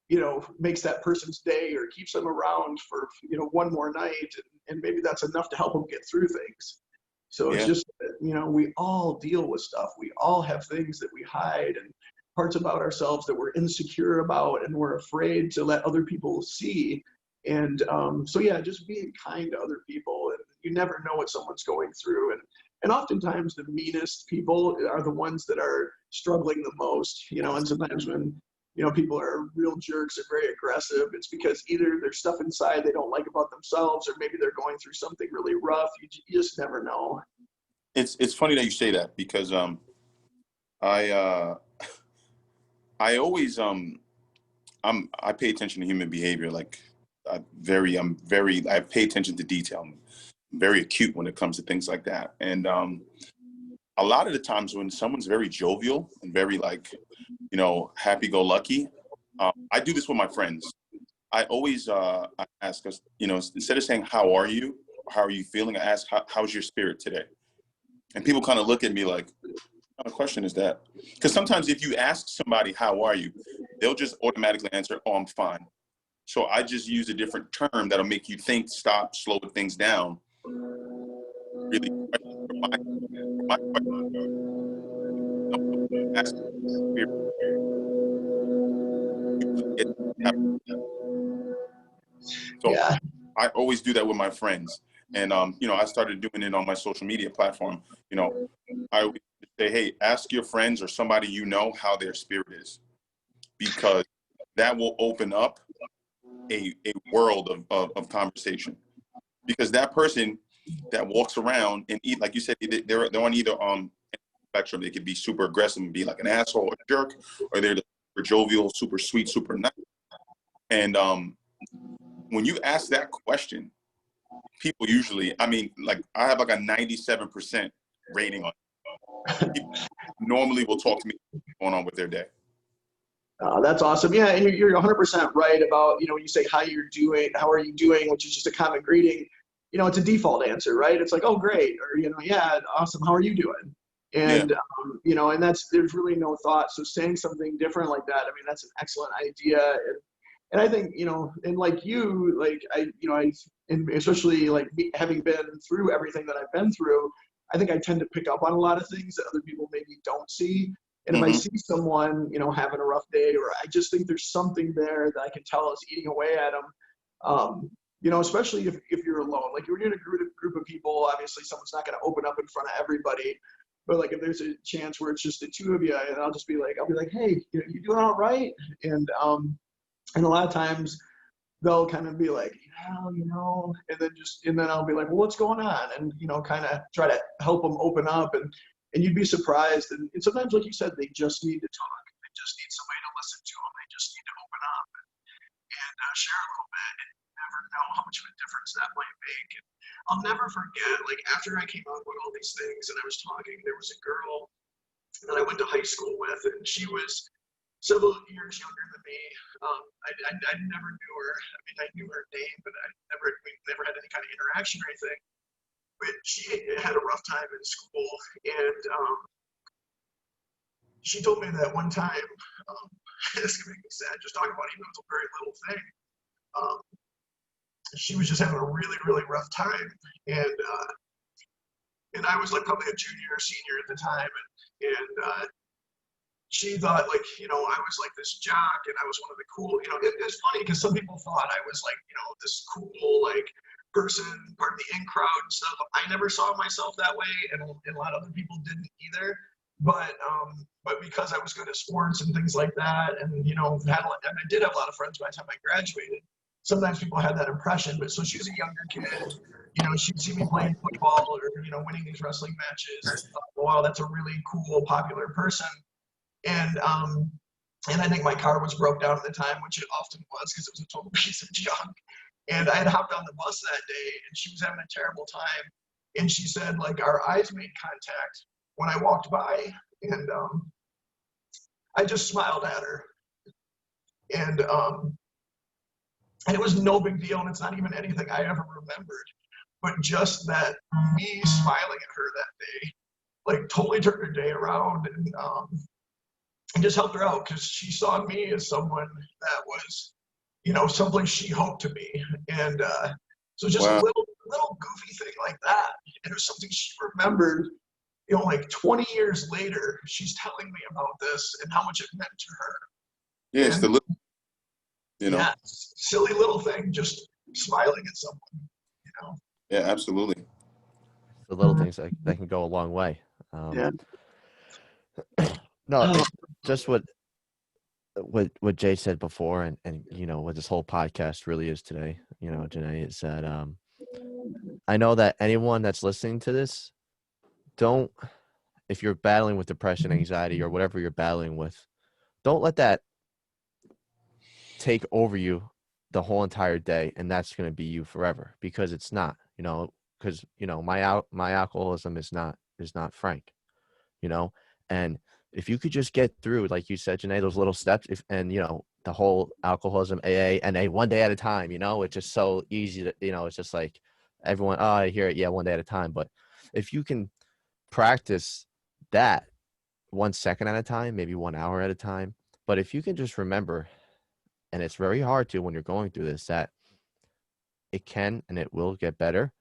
you know, makes that person's day or keeps them around for, you know, one more night. And maybe that's enough to help them get through things. So it's Yeah. just, you know, we all deal with stuff. We all have things that we hide and parts about ourselves that we're insecure about and we're afraid to let other people see. And so, yeah, just being kind to other people. And you never know what someone's going through. And oftentimes the meanest people are the ones that are struggling the most, you know, and sometimes when, you know, people are real jerks and very aggressive, it's because either there's stuff inside they don't like about themselves, or maybe they're going through something really rough. You just never know. It's funny that you say that, because I always I pay attention to human behavior. Like I pay attention to detail. I'm very acute when it comes to things like that. And a lot of the times when someone's very jovial and very, like, you know, happy-go-lucky, I do this with my friends. I always I ask us, you know, instead of saying how are you, or how are you feeling, I ask how's your spirit today. And people kind of look at me like, what kind of question is that? Because sometimes if you ask somebody how are you, they'll just automatically answer, oh, I'm fine. So I just use a different term that'll make you think, stop, slow things down. Really, my question so Yeah. I always do that with my friends. And, you know, I started doing it on my social media platform. You know, I always say, hey, ask your friends or somebody you know how their spirit is, because that will open up a world of conversation. Because that person that walks around and eat, like you said, they're on either spectrum. They could be super aggressive and be like an asshole or a jerk, or they're super jovial, super sweet, super nice. And when you ask that question, people usually, I mean, like I have like a 97% rating on it. People normally will talk to me what's going on with their day. That's awesome. Yeah, and you're 100% right about, you know, when you say how you're doing, how are you doing, which is just a common greeting, you know, it's a default answer, right? It's like, oh, great, or, you know, yeah, awesome, how are you doing? Yeah. And, you know, and there's really no thought. So saying something different like that, I mean, that's an excellent idea. And I think, you know, and like you, like and especially like me, having been through everything that I've been through, I think I tend to pick up on a lot of things that other people maybe don't see. And if I see someone, you know, having a rough day, or I just think there's something there that I can tell is eating away at them, you know, especially if you're alone. Like, you're in a group of people, obviously someone's not going to open up in front of everybody. But like if there's a chance where it's just the two of you, and I'll be like, hey, you doing all right? And a lot of times they'll kind of be like, you know, and then I'll be like, well, what's going on? And, you know, kind of try to help them open up, and you'd be surprised. And sometimes, like you said, they just need to talk. They just need somebody to listen to them. They just need to open up and share a little bit. And you never know how much of a difference that might make. And I'll never forget, like, after I came out with all these things and I was talking, there was a girl that I went to high school with, and she was several years younger than me. I never knew her. I mean, I knew her name, but we never had any kind of interaction or anything. But she had a rough time in school, and she told me that one time, it's gonna make me sad just talking about it, even though it's a very little thing. She was just having a really, really rough time, and I was like probably a junior or senior at the time, and she thought, like, you know, I was like this jock, and I was one of the cool, you know, it's funny because some people thought I was like, you know, this cool, like, person, part of the in crowd and stuff. I never saw myself that way, and a lot of other people didn't either. But because I was good at sports and things like that, and, you know, and I did have a lot of friends by the time I graduated, sometimes people had that impression. But so she was a younger kid, you know, she'd see me playing football or, you know, winning these wrestling matches, and thought, wow, that's a really cool, popular person. And I think my car was broke down at the time, which it often was because it was a total piece of junk. And I had hopped on the bus that day, and she was having a terrible time. And she said, like, our eyes made contact when I walked by, and I just smiled at her. And And it was no big deal, and it's not even anything I ever remembered. But just that me smiling at her that day, like totally turned her day around, and just helped her out because she saw me as someone that was, someplace she hoped to be. And so just a Wow. little goofy thing like that. And it was something she remembered, like 20 years later, she's telling me about this and how much it meant to her. Yeah, it's And the little, you know. yeah, silly little thing, just smiling at someone. Yeah, absolutely. The little things that can go a long way. Yeah. No, it, just what Jay said before, and what this whole podcast really is today. Janae, is that I know that anyone that's listening to this, if you're battling with depression, anxiety, or whatever you're battling with, don't let that take over you the whole entire day, and that's going to be you forever, because it's not. Because my alcoholism is not frank. And if you could just get through, like you said, Janae, those little steps, the whole alcoholism, AA, NA, one day at a time, it's just so easy to, it's just like everyone, oh, I hear it. Yeah. One day at a time. But if you can practice that 1 second at a time, maybe 1 hour at a time, but if you can just remember, and it's very hard to when you're going through this, that it can and it will get better.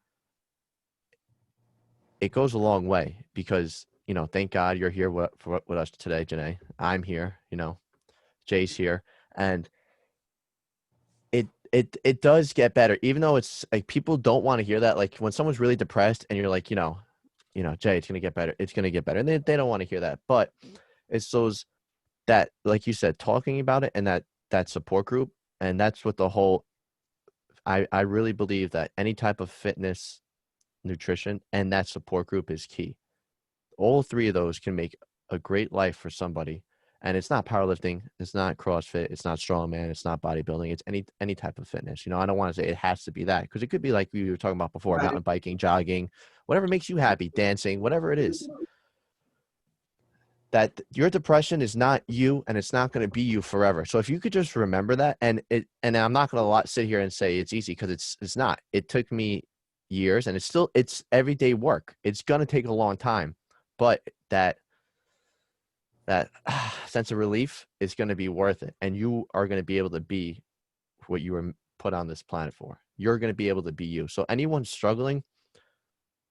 It goes a long way, because thank God you're here with us today, Janae. I'm here, Jay's here, and it does get better, even though it's like people don't want to hear that. Like when someone's really depressed and you're like, Jay, it's gonna get better. It's gonna get better, and they don't want to hear that. But it's those that, like you said, talking about it, and that support group, and that's what the whole. I really believe that any type of fitness, nutrition, and that support group is key. All three of those can make a great life for somebody. And it's not powerlifting, it's not CrossFit, it's not strongman, it's not bodybuilding, it's any type of fitness. I don't want to say it has to be that, because it could be like we were talking about before, Right. mountain biking, jogging, whatever makes you happy, dancing, whatever it is. That your depression is not you, and it's not going to be you forever. So if you could just remember that, and I'm not going to sit here and say it's easy, because it's not. It took me years, and it's everyday work. It's going to take a long time, but that sense of relief is going to be worth it, and you are going to be able to be what you were put on this planet for. You're going to be able to be you. So anyone struggling,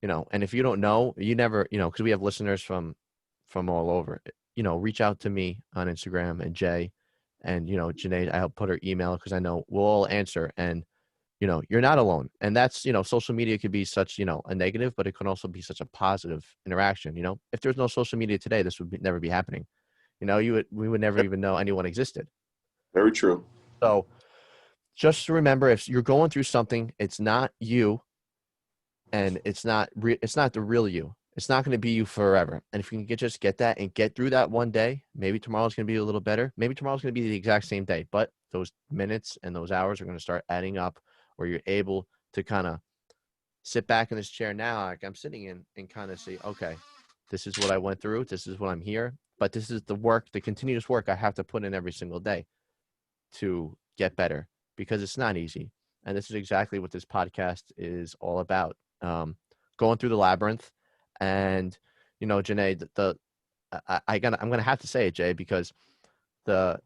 and if you don't know, you never, because we have listeners from all over, reach out to me on Instagram, and Jay, and Janae. I'll put her email, because I know we'll all answer, and you're not alone. And that's, social media could be such, a negative, but it can also be such a positive interaction. If there's no social media today, this would never be happening. We would never even know anyone existed. Very true. So just remember, if you're going through something, it's not you, and it's not the real you. It's not going to be you forever. And if you can just get that and get through that one day, maybe tomorrow's going to be a little better. Maybe tomorrow's going to be the exact same day, but those minutes and those hours are going to start adding up, where you're able to kind of sit back in this chair now, like I'm sitting in, and kind of say, okay, this is what I went through. This is what I'm here. But this is the continuous work I have to put in every single day to get better, because it's not easy. And this is exactly what this podcast is all about. Going through the labyrinth. And, Janae, I'm going to have to say it, Jay, because the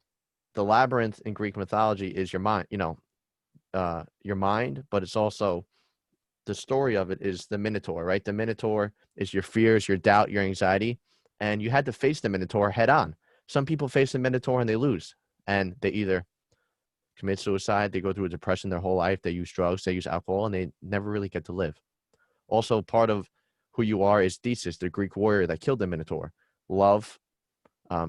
labyrinth in Greek mythology is your mind, your mind, but it's also the story of it is the Minotaur, right? The Minotaur is your fears, your doubt, your anxiety, and you had to face the Minotaur head on. Some people face the Minotaur and they lose, and they either commit suicide, they go through a depression their whole life, they use drugs, they use alcohol, and they never really get to live. Also, part of who you are is Theseus, the Greek warrior that killed the Minotaur. Love,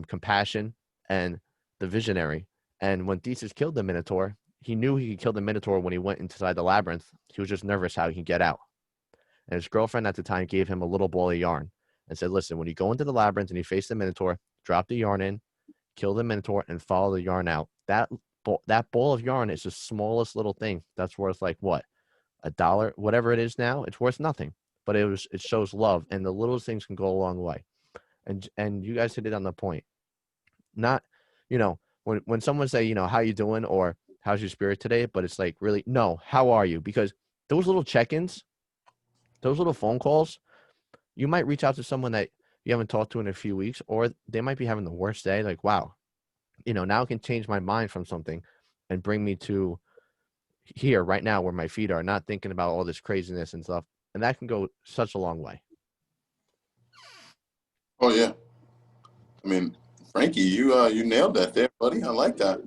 compassion, and the visionary. And when Theseus killed the Minotaur, he knew he could kill the Minotaur when he went inside the labyrinth. He was just nervous how he can get out. And his girlfriend at the time gave him a little ball of yarn and said, listen, when you go into the labyrinth and you face the Minotaur, drop the yarn in, kill the Minotaur, and follow the yarn out. That ball of yarn is the smallest little thing. That's worth like what? $1, whatever it is now, it's worth nothing. But it shows love, and the littlest things can go a long way. And you guys hit it on the point. Not, when someone say, how you doing, or how's your spirit today? But it's like, really, no, how are you? Because those little check-ins, those little phone calls, you might reach out to someone that you haven't talked to in a few weeks, or they might be having the worst day. Like, wow, now it can change my mind from something and bring me to here right now where my feet are, not thinking about all this craziness and stuff. And that can go such a long way. Oh yeah. I mean, Frankie, you nailed that there, buddy. I like that.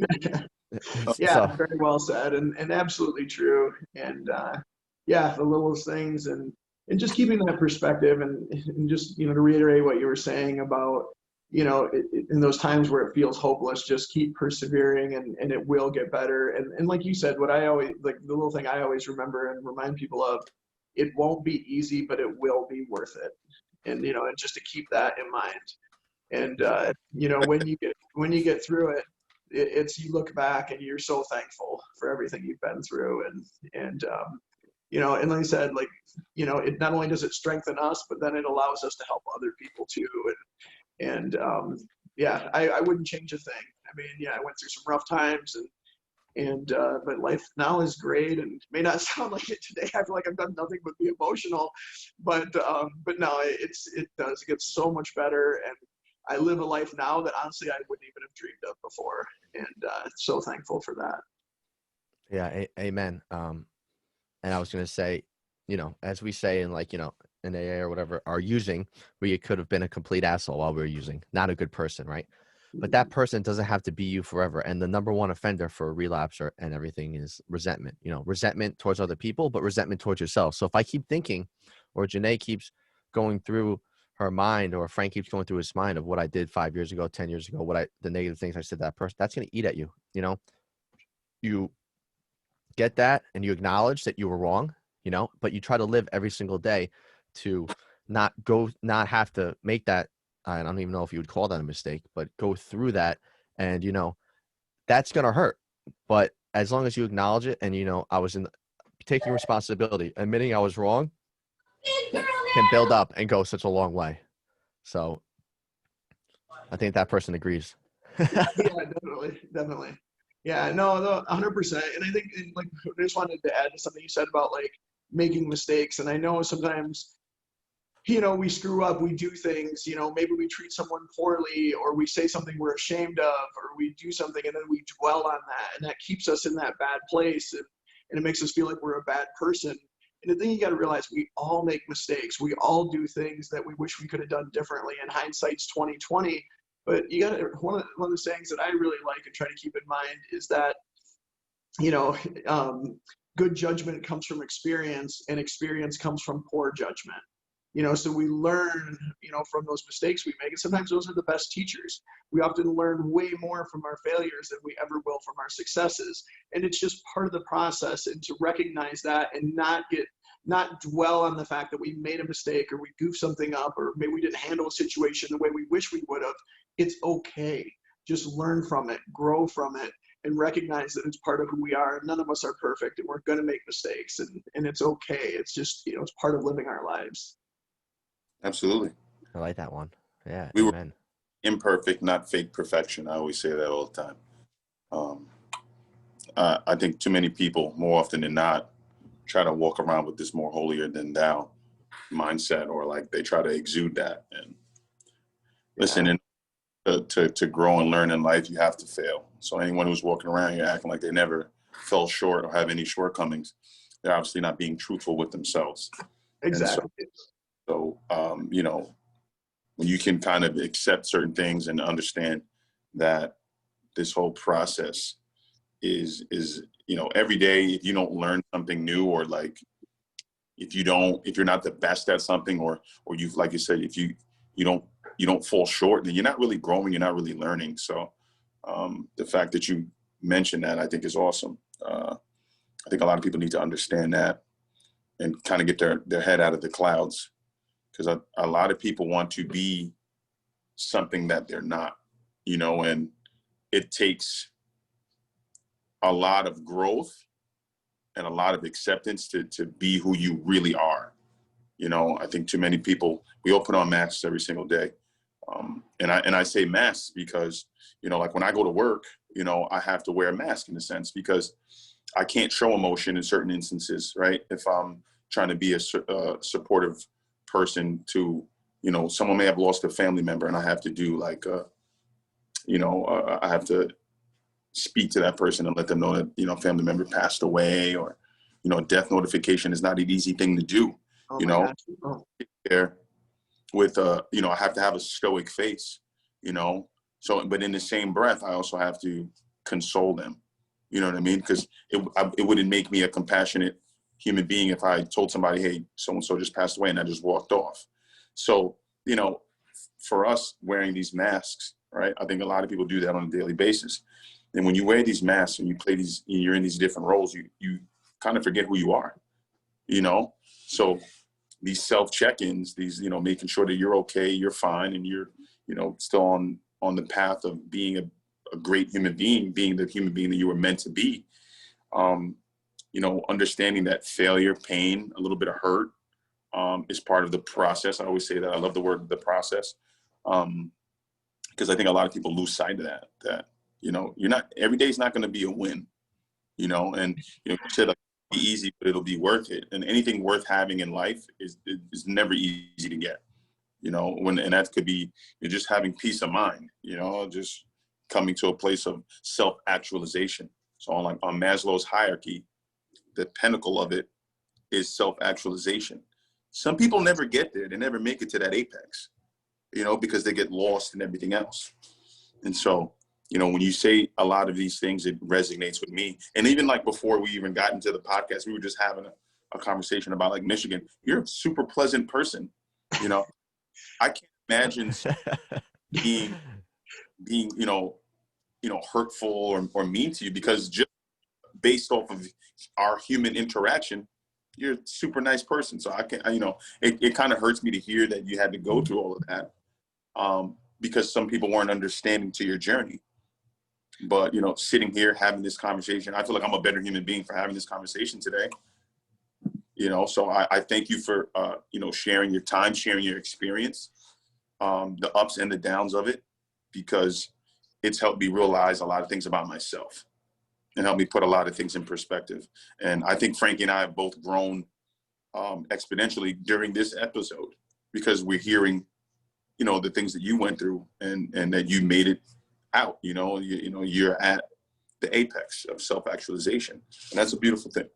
Yeah, very well said, and absolutely true. And yeah, the littlest things, and just keeping that perspective, and just to reiterate what you were saying about in those times where it feels hopeless, just keep persevering, and it will get better. And like you said, what I always like, the little thing I always remember and remind people of, it won't be easy, but it will be worth it. And and just to keep that in mind. And when you get through it, it's you look back and you're so thankful for everything you've been through, and and like I said, like it not only does it strengthen us, but then it allows us to help other people too. And yeah, I wouldn't change a thing. I mean, yeah, I went through some rough times, but life now is great, and it may not sound like it today. I feel like I've done nothing but be emotional, but no, it does. It gets so much better, and I live a life now that honestly I wouldn't even have dreamed of before, and so thankful for that. Yeah, amen. And I was gonna say, as we say in in AA or whatever, are using, we could have been a complete asshole while we were using, not a good person, right? But that person doesn't have to be you forever. And the number one offender for a relapser and everything is resentment. Resentment towards other people, but resentment towards yourself. So if I keep thinking, or Janae keeps going through her mind, or Frank keeps going through his mind of what I did 5 years ago, 10 years ago, the negative things I said to that person, that's going to eat at you. You get that and you acknowledge that you were wrong, but you try to live every single day to not have to make that. I don't even know if you would call that a mistake, but go through that. And, that's going to hurt. But as long as you acknowledge it and, I was taking responsibility, admitting I was wrong, can build up and go such a long way. So I think that person agrees. Yeah, definitely. Yeah, no, 100%. And I think I just wanted to add to something you said about making mistakes. And I know sometimes, we screw up, we do things, maybe we treat someone poorly, or we say something we're ashamed of, or we do something and then we dwell on that, and that keeps us in that bad place, and it makes us feel like we're a bad person. And the thing you got to realize, we all make mistakes. We all do things that we wish we could have done differently, and hindsight's 20/20. But you got to, one of the sayings that I really like and try to keep in mind is that, good judgment comes from experience, and experience comes from poor judgment. So we learn, from those mistakes we make, and sometimes those are the best teachers. We often learn way more from our failures than we ever will from our successes. And it's just part of the process, and to recognize that and not dwell on the fact that we made a mistake, or we goofed something up, or maybe we didn't handle a situation the way we wish we would have. It's okay. Just learn from it, grow from it, and recognize that it's part of who we are. None of us are perfect, and we're going to make mistakes, and it's okay. It's just, it's part of living our lives. Absolutely. I like that one. Yeah. We amen. were imperfect, not fake perfection. I always say that all the time. I think too many people, more often than not, try to walk around with this more holier than thou mindset, or they try to exude that. And listen, to grow and learn in life, you have to fail. So anyone who's walking around here acting like they never fell short or have any shortcomings, they're obviously not being truthful with themselves. Exactly. So, when you can kind of accept certain things and understand that this whole process is every day, if you don't learn something new, or if you're not the best at something, or you, like you said, if you don't fall short, then you're not really growing, you're not really learning. So the fact that you mentioned that, I think, is awesome. I think a lot of people need to understand that and kind of get their head out of the clouds, because a lot of people want to be something that they're not, and it takes a lot of growth and a lot of acceptance to be who you really are. I think too many people, we all put on masks every single day. And I say masks because, when I go to work, you know, I have to wear a mask in a sense, because I can't show emotion in certain instances, right? If I'm trying to be a supportive person to, you know, someone may have lost a family member, and I have to do like, I have to speak to that person and let them know that, you know, family member passed away, or, you know, death notification is not an easy thing to do, Oh you my know, gosh. Oh. there with, you know, I have to have a stoic face, you know, so, but in the same breath, I also have to console them. You know what I mean? Because it wouldn't make me a compassionate human being if I told somebody, hey, so-and-so just passed away, and I just walked off. So, you know, for us wearing these masks, right? I think a lot of people do that on a daily basis. And when you wear these masks and you're in these different roles, you kind of forget who you are, you know? So these self-check-ins, these, you know, making sure that you're okay, you're fine, and you're, you know, still on the path of being a great human being, being the human being that you were meant to be. You know, understanding that failure, pain, a little bit of hurt is part of the process. I always say that. I love the word, the process, because I think a lot of people lose sight of that, you know, every day is not going to be a win, you know, and, you know, you said like, it'll be easy, but it'll be worth it. And anything worth having in life is never easy to get, you know, and that could be, you're just having peace of mind, you know, just coming to a place of self-actualization. So on Maslow's hierarchy, the pinnacle of it is self-actualization. Some people never get there. They never make it to that apex, you know, because they get lost in everything else. And so, you know, when you say a lot of these things, it resonates with me. And even like before we even got into the podcast, we were just having a conversation about like Michigan. You're a super pleasant person, you know. I can't imagine being you know, hurtful or mean to you, because just based off of our human interaction, you're a super nice person. So you know, it kind of hurts me to hear that you had to go through all of that, because some people weren't understanding to your journey. But, you know, sitting here having this conversation, I feel like I'm a better human being for having this conversation today. You know, so I thank you for, you know, sharing your time, sharing your experience, the ups and the downs of it, because it's helped me realize a lot of things about myself and helped me put a lot of things in perspective. And I think Frankie and I have both grown exponentially during this episode, because we're hearing, you know, the things that you went through and that you made it out, you know, you're at the apex of self-actualization. And that's a beautiful thing.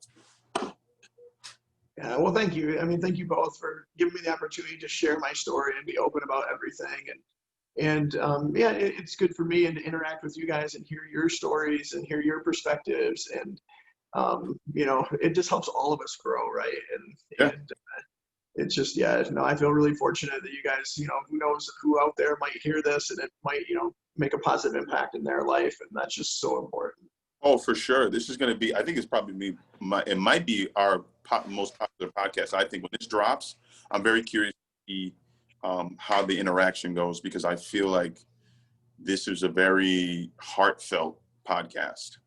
Yeah, well, thank you. I mean, thank you both for giving me the opportunity to share my story and be open about everything. And yeah, it's good for me and to interact with you guys and hear your stories and hear your perspectives. And, you know, it just helps all of us grow, right? And it's just, yeah, no, I feel really fortunate that you guys, you know, who knows who out there might hear this, and it might, you know, make a positive impact in their life. And that's just so important. Oh, for sure. This is going to be, I think it's probably it might be our most popular podcast. I think when this drops, I'm very curious to see how the interaction goes, because I feel like this is a very heartfelt podcast.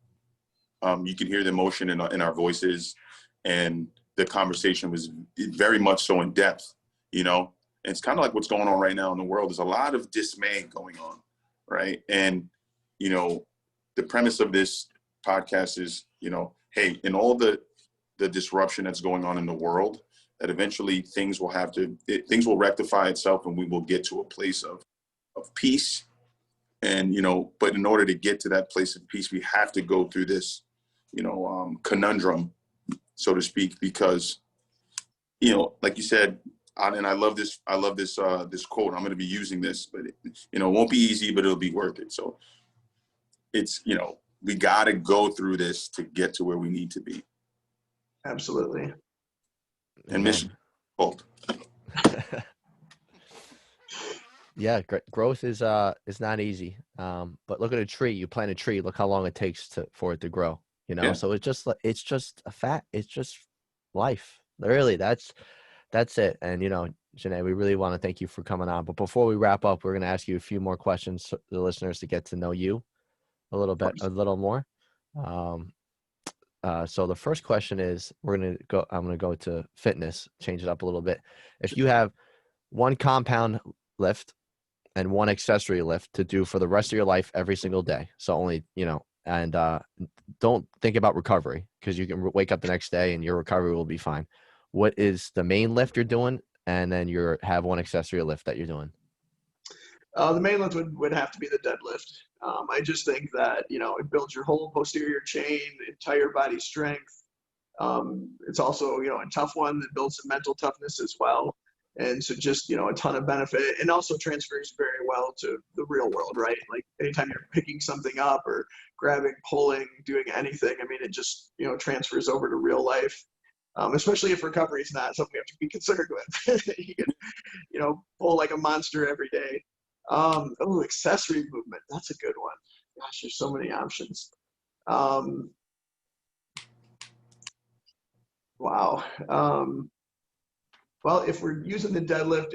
You can hear the emotion in our voices, and the conversation was very much so in depth, you know. And it's kind of like what's going on right now in the world. There's a lot of dismay going on, right? And, you know, the premise of this podcast is, you know, hey, in all the disruption that's going on in the world, that eventually things will rectify itself, and we will get to a place of peace. And, you know, but in order to get to that place of peace, we have to go through this, you know, conundrum, so to speak, because, you know, like you said, and I love this quote. I'm going to be using this, but you know, it won't be easy, but it'll be worth it. So it's, you know, we got to go through this to get to where we need to be. Absolutely. And Michigan, yeah, growth is not easy. But look at a tree. You plant a tree. Look how long it takes for it to grow. You know, so it's just a fact. It's just life. Really, that's it. And you know, Janae, we really want to thank you for coming on. But before we wrap up, we're going to ask you a few more questions for the listeners to get to know you a little more. So the first question is, I'm going to go to fitness, change it up a little bit. If you have one compound lift and one accessory lift to do for the rest of your life every single day. So only, and don't think about recovery, because you can wake up the next day and your recovery will be fine. What is the main lift you're doing? And then have one accessory lift that you're doing. The main lift would have to be the deadlift. I just think that, it builds your whole posterior chain, entire body strength. It's also, a tough one that builds some mental toughness as well. And so just, a ton of benefit, and also transfers very well to the real world, right? Like anytime you're picking something up or grabbing, pulling, doing anything, I mean, it just, transfers over to real life. Especially if recovery is not something we have to be concerned with. You can, pull like a monster every day. Accessory movement. That's a good one. Gosh, there's so many options. Wow. Well, if we're using the deadlift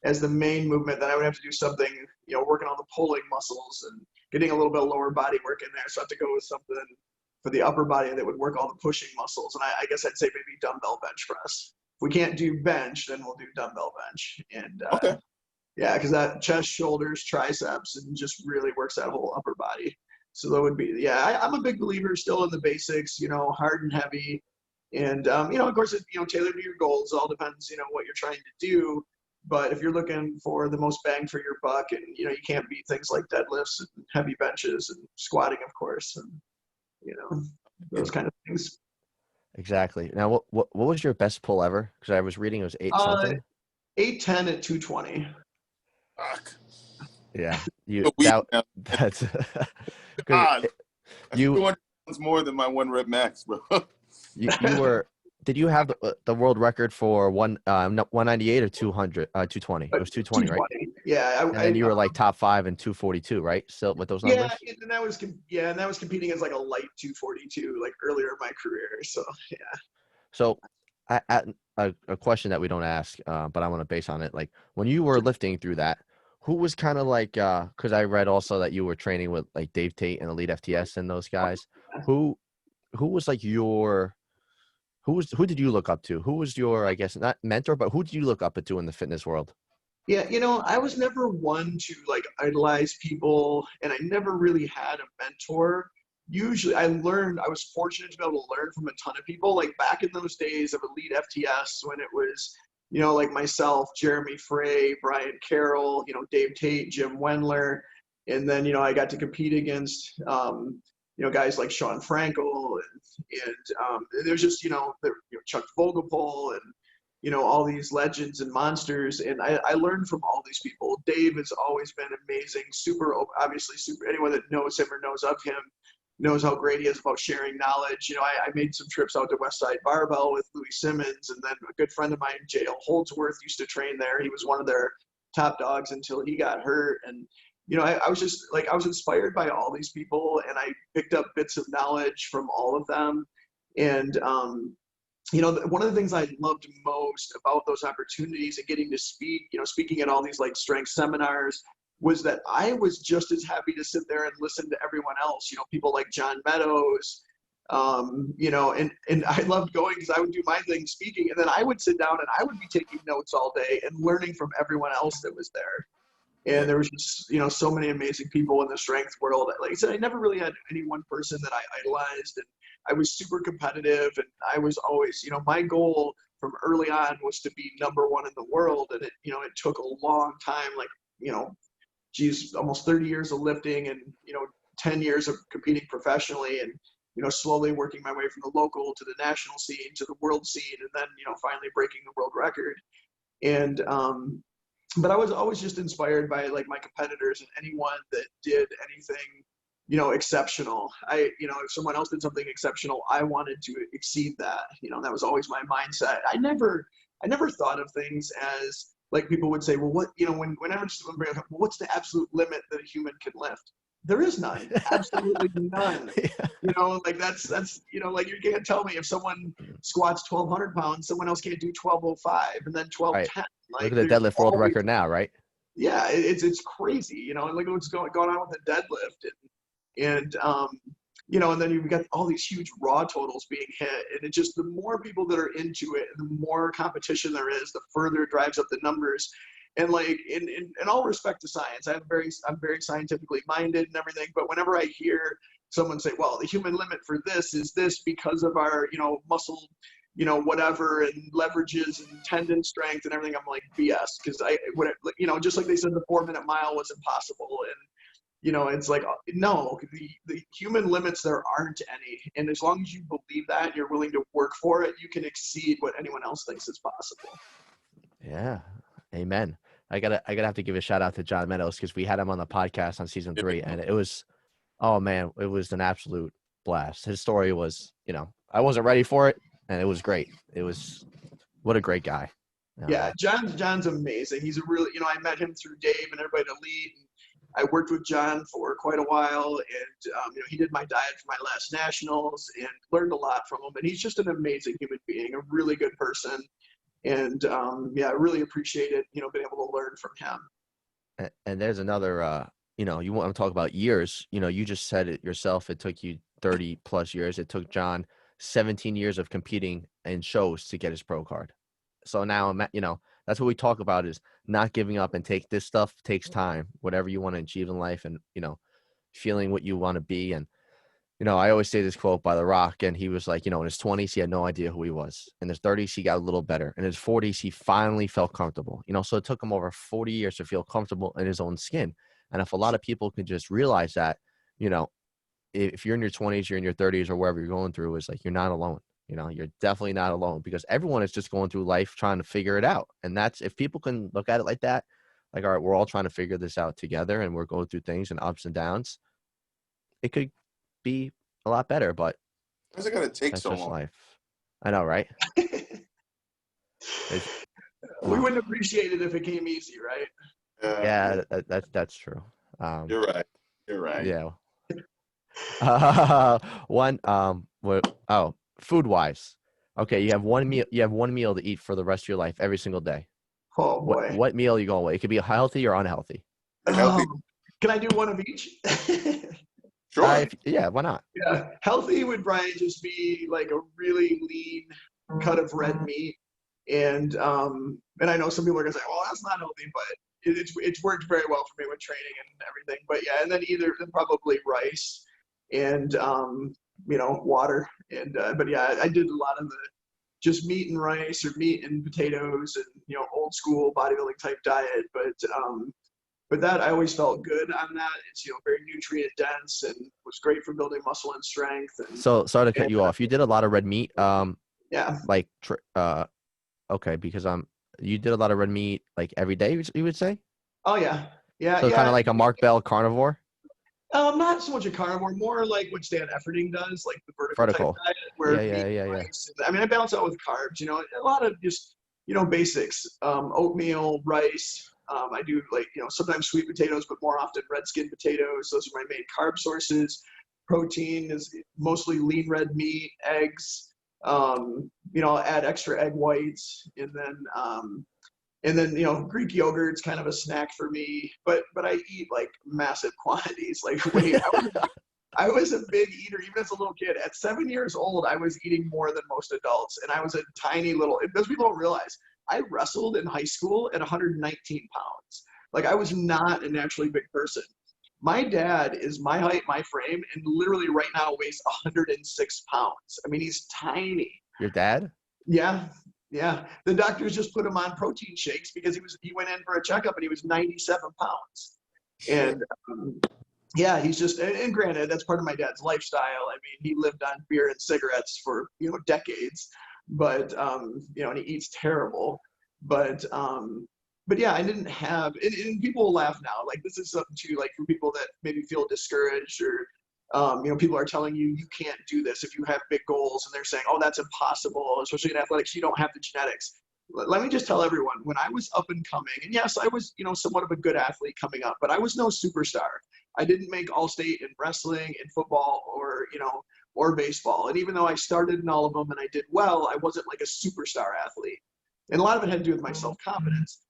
as the main movement, then I would have to do something, working on the pulling muscles and getting a little bit of lower body work in there. So I have to go with something for the upper body that would work all the pushing muscles. And I guess I'd say maybe dumbbell bench press. If we can't do bench, then we'll do dumbbell bench. And okay. Yeah, because that chest, shoulders, triceps, and just really works that whole upper body. So that would be, I'm a big believer still in the basics, hard and heavy. And, of course, tailored to your goals. It all depends, what you're trying to do. But if you're looking for the most bang for your buck, and, you can't beat things like deadlifts and heavy benches and squatting, of course, and, those kind of things. Exactly. Now, what was your best pull ever? Because I was reading it was 8 something. 810 at 220. Fuck. Yeah, that's God, you 200 pounds more than my 1 rep max, bro. you were. Did you have the world record for 198 or 200 220? It was 220, right? Yeah, and then you were like top 5 in 242, right? Still with those numbers. And that was competing as like a light 242, like earlier in my career. So yeah. So, a question that we don't ask, but I want to base on it. Like when you were lifting through that, who was kind of like, because I read also that you were training with like Dave Tate and Elite FTS and those guys. Who was like who did you look up to? Who was your, I guess, not mentor, but who did you look up to in the fitness world? Yeah, I was never one to like idolize people, and I never really had a mentor. Usually I was fortunate to be able to learn from a ton of people, like back in those days of Elite FTS when it was, like myself, Jeremy Frey, Brian Carroll, Dave Tate, Jim Wendler. And then, I got to compete against, guys like Sean Frankel and there's just, Chuck Vogopol and, all these legends and monsters. And I learned from all these people. Dave has always been amazing, obviously super, anyone that knows him or knows of him knows how great he is about sharing knowledge. I made some trips out to Westside Barbell with Louis Simmons, and then a good friend of mine, J.L. Holdsworth, used to train there. He was one of their top dogs until he got hurt. And, I was just like, I was inspired by all these people, and I picked up bits of knowledge from all of them. And, one of the things I loved most about those opportunities and getting to speak, speaking at all these like strength seminars, was that I was just as happy to sit there and listen to everyone else, people like John Meadows, and I loved going because I would do my thing speaking, and then I would sit down and I would be taking notes all day and learning from everyone else that was there. And there was just, so many amazing people in the strength world. Like I said, I never really had any one person that I idolized, and I was super competitive, and I was always, my goal from early on was to be number 1 in the world. And it took a long time, like, almost 30 years of lifting and, 10 years of competing professionally, and, slowly working my way from the local to the national scene to the world scene, and then, finally breaking the world record. And, but I was always just inspired by like my competitors and anyone that did anything, exceptional. If someone else did something exceptional, I wanted to exceed that. That was always my mindset. I never thought of things as like people would say, well, what, whenever someone brings up, well, what's the absolute limit that a human can lift? There is none, absolutely none. Yeah. Like that's, like you can't tell me if someone squats 1,200 pounds, someone else can't do 1,205 and then 1,210. Right. Like, look at the deadlift world record now, right? Yeah, it's crazy, and look at what's going on with the deadlift, and and then you've got all these huge raw totals being hit, and it just, the more people that are into it, and the more competition there is, the further it drives up the numbers. And like in all respect to science, I'm very scientifically minded and everything. But whenever I hear someone say, well, the human limit for this is this because of our, muscle, whatever, and leverages and tendon strength and everything, I'm like, BS. Because just like they said, the 4-minute mile was impossible. And, it's like, no, the human limits, there aren't any. And as long as you believe that and you're willing to work for it, you can exceed what anyone else thinks is possible. Yeah. Amen. I gotta have to give a shout out to John Meadows, because we had him on the podcast on season 3, and it was, oh man, it was an absolute blast. His story was, I wasn't ready for it, and it was great. It was, what a great guy. Yeah, John's amazing. He's a really, I met him through Dave and everybody at Elite. And I worked with John for quite a while, and he did my diet for my last nationals, and learned a lot from him. And he's just an amazing human being, a really good person. And I really appreciated, being able to learn from him. And there's another, you want to talk about years, you just said it yourself. It took you 30 plus years. It took John 17 years of competing in shows to get his pro card. So now, that's what we talk about, is not giving up, and this stuff takes time, whatever you want to achieve in life, and, feeling what you want to be. And, I always say this quote by The Rock, and he was like, in his 20s, he had no idea who he was. In his 30s, he got a little better. In his 40s, he finally felt comfortable. So it took him over 40 years to feel comfortable in his own skin. And if a lot of people could just realize that, if you're in your 20s, you're in your 30s, or wherever you're going through, is like, you're not alone. You're definitely not alone, because everyone is just going through life trying to figure it out. And that's, if people can look at it like that, like, all right, we're all trying to figure this out together, and we're going through things and ups and downs, it could be a lot better. But why's it gonna take that's so just long? life. I know, right? We wouldn't appreciate it if it came easy, right? Yeah, that's true. You're right. Yeah. Food wise. Okay, you have one meal to eat for the rest of your life every single day. Oh boy. What meal are you going with? It could be healthy or unhealthy. Healthy. Can I do one of each? Sure. Why not? Yeah, healthy would probably just be like a really lean cut of red meat, and I know some people are gonna say, "Oh, that's not healthy," but it's worked very well for me with training and everything. But yeah, and then probably rice and water, and but yeah, I did a lot of the just meat and rice, or meat and potatoes, and old school bodybuilding type diet, but that I always felt good on that. It's very nutrient dense and was great for building muscle and strength. And so sorry to cut you off. You did a lot of red meat. Yeah. Like okay, because you did a lot of red meat like every day, you would say? Oh yeah. Yeah. So kind of like a Mark Bell carnivore? Not so much a carnivore, more like what Stan Efferding does, like the vertical. Type diet, where rice, I mean, I balance out with carbs, a lot of just, basics, oatmeal, rice. I do sometimes sweet potatoes, but more often red skin potatoes. Those are my main carb sources. Protein is mostly lean red meat, eggs. I'll add extra egg whites, and then Greek yogurt's kind of a snack for me. But I eat like massive quantities. Like I was a big eater, even as a little kid. At 7 years old, I was eating more than most adults, and I was a tiny little. Those people don't realize, I wrestled in high school at 119 pounds. Like, I was not a naturally big person. My dad is my height, my frame, and literally right now weighs 106 pounds. I mean, he's tiny. Your dad? Yeah. The doctors just put him on protein shakes because he went in for a checkup and he was 97 pounds. And yeah, he's just, and granted, that's part of my dad's lifestyle. I mean, he lived on beer and cigarettes for, decades. But and he eats terrible, but yeah, I didn't have, and people will laugh now, like, this is something too, like, for people that maybe feel discouraged, or people are telling you can't do this if you have big goals, and they're saying, oh, that's impossible, especially in athletics, you don't have the genetics. Let me just tell everyone, when I was up and coming, and yes, I was somewhat of a good athlete coming up, but I was no superstar. I didn't make All-State in wrestling, in football, or baseball. And even though I started in all of them and I did well, I wasn't like a superstar athlete. And a lot of it had to do with my self-confidence.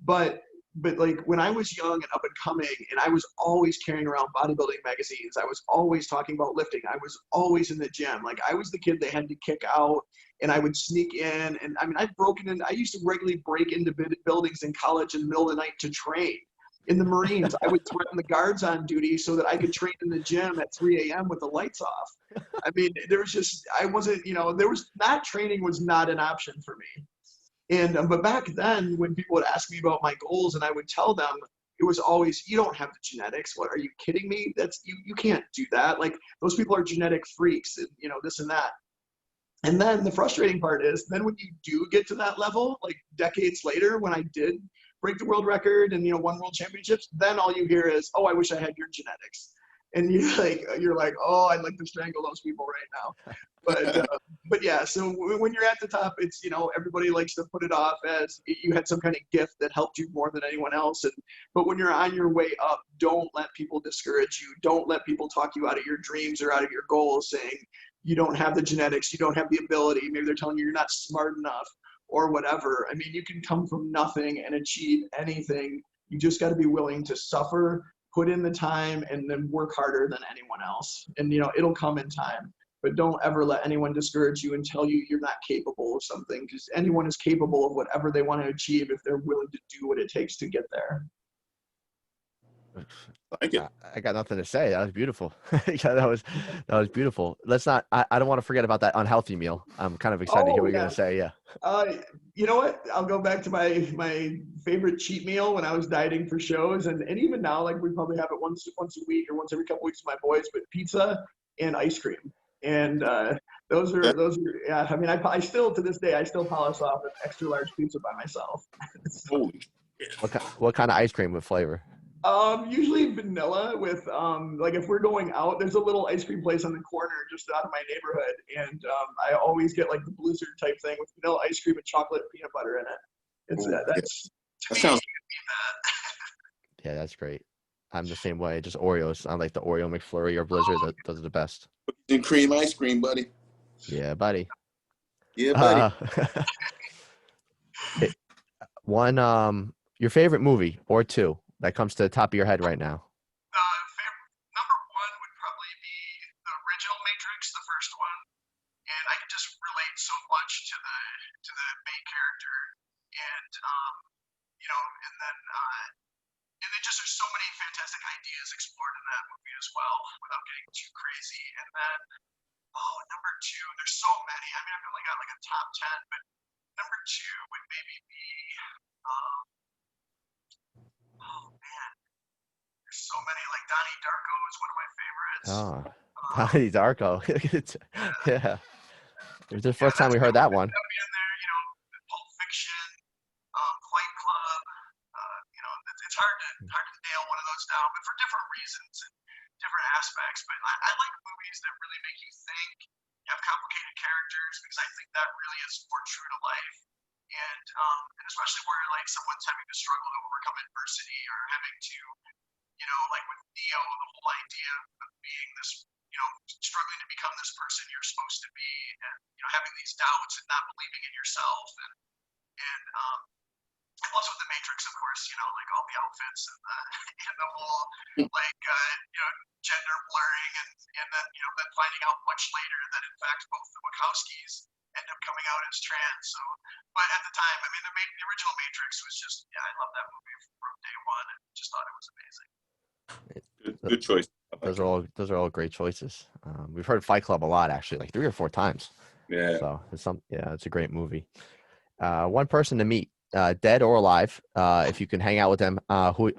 But but like when I was young and up and coming, and I was always carrying around bodybuilding magazines, I was always talking about lifting. I was always in the gym. Like I was the kid they had to kick out, and I would sneak in. And I mean, I used to regularly break into buildings in college in the middle of the night to train. In the Marines, I would threaten the guards on duty so that I could train in the gym at 3 a.m. with the lights off. I mean, there was just, I wasn't, not training was not an option for me. And, but back then when people would ask me about my goals and I would tell them, it was always, you don't have the genetics. What, are you kidding me? You can't do that. Like those people are genetic freaks and, this and that. And then the frustrating part is then when you do get to that level, like decades later, when I did break the world record and, won world championships, then all you hear is, oh, I wish I had your genetics. And you're like, oh, I'd like to strangle those people right now. But yeah, so when you're at the top, it's, everybody likes to put it off as you had some kind of gift that helped you more than anyone else. But when you're on your way up, don't let people discourage you. Don't let people talk you out of your dreams or out of your goals saying you don't have the genetics, you don't have the ability. Maybe they're telling you you're not smart enough or whatever. I mean, you can come from nothing and achieve anything. You just got to be willing to suffer, put in the time, and then work harder than anyone else. And, it'll come in time. But don't ever let anyone discourage you and tell you you're not capable of something, because anyone is capable of whatever they want to achieve if they're willing to do what it takes to get there. Like it. I got nothing to say. That was beautiful. Yeah, that was beautiful. Let's not. I don't want to forget about that unhealthy meal. I'm kind of excited to hear what you're gonna say. Yeah. You know what? I'll go back to my favorite cheat meal when I was dieting for shows, and even now, like we probably have it once a week or once every couple weeks with my boys. But pizza and ice cream, and those are yeah. I mean, I still to this day I still polish off an extra large pizza by myself. Holy. What kind of ice cream with flavor? Usually vanilla with, like if we're going out, there's a little ice cream place on the corner just out of my neighborhood. And, I always get like the Blizzard type thing with vanilla ice cream and chocolate peanut butter in it. It's That sounds. Yeah, that's great. I'm the same way. Just Oreos. I like the Oreo McFlurry or Blizzard. Those are the best. And cream ice cream, buddy. Yeah, buddy. Yeah, buddy. Your favorite movie or two that comes to the top of your head right now? Number one would probably be the original Matrix, the first one, and I can just relate so much to the main character, and and then just there's so many fantastic ideas explored in that movie as well, without getting too crazy. And then number two, there's so many. I mean, I've only got like a top 10, but number two would maybe be there's so many, like Donnie Darko is one of my favorites. Oh, Donnie Darko. Yeah. It was the first time we heard that one. That would be in there, Pulp Fiction, Fight Club. It's hard to nail one of those down, but for different reasons and different aspects. But I like movies that really make you think, have complicated characters, because I think that really is more true to life. And especially where like someone's having to struggle to overcome adversity or having to, like with Neo, the whole idea of being this, struggling to become this person you're supposed to be, and having these doubts and not believing in yourself, and also with the Matrix, of course, like all the outfits and the whole like gender blurring, and then then finding out much later that in fact both the Wachowskis end up coming out as trans. So, but at the time, I mean, the original Matrix was just, I love that movie from day one, and just thought it was amazing. Good choice. Those are all great choices. We've heard Fight Club a lot, actually, like 3 or 4 times. Yeah. So it's a great movie. One person to meet, dead or alive, if you can hang out with them, who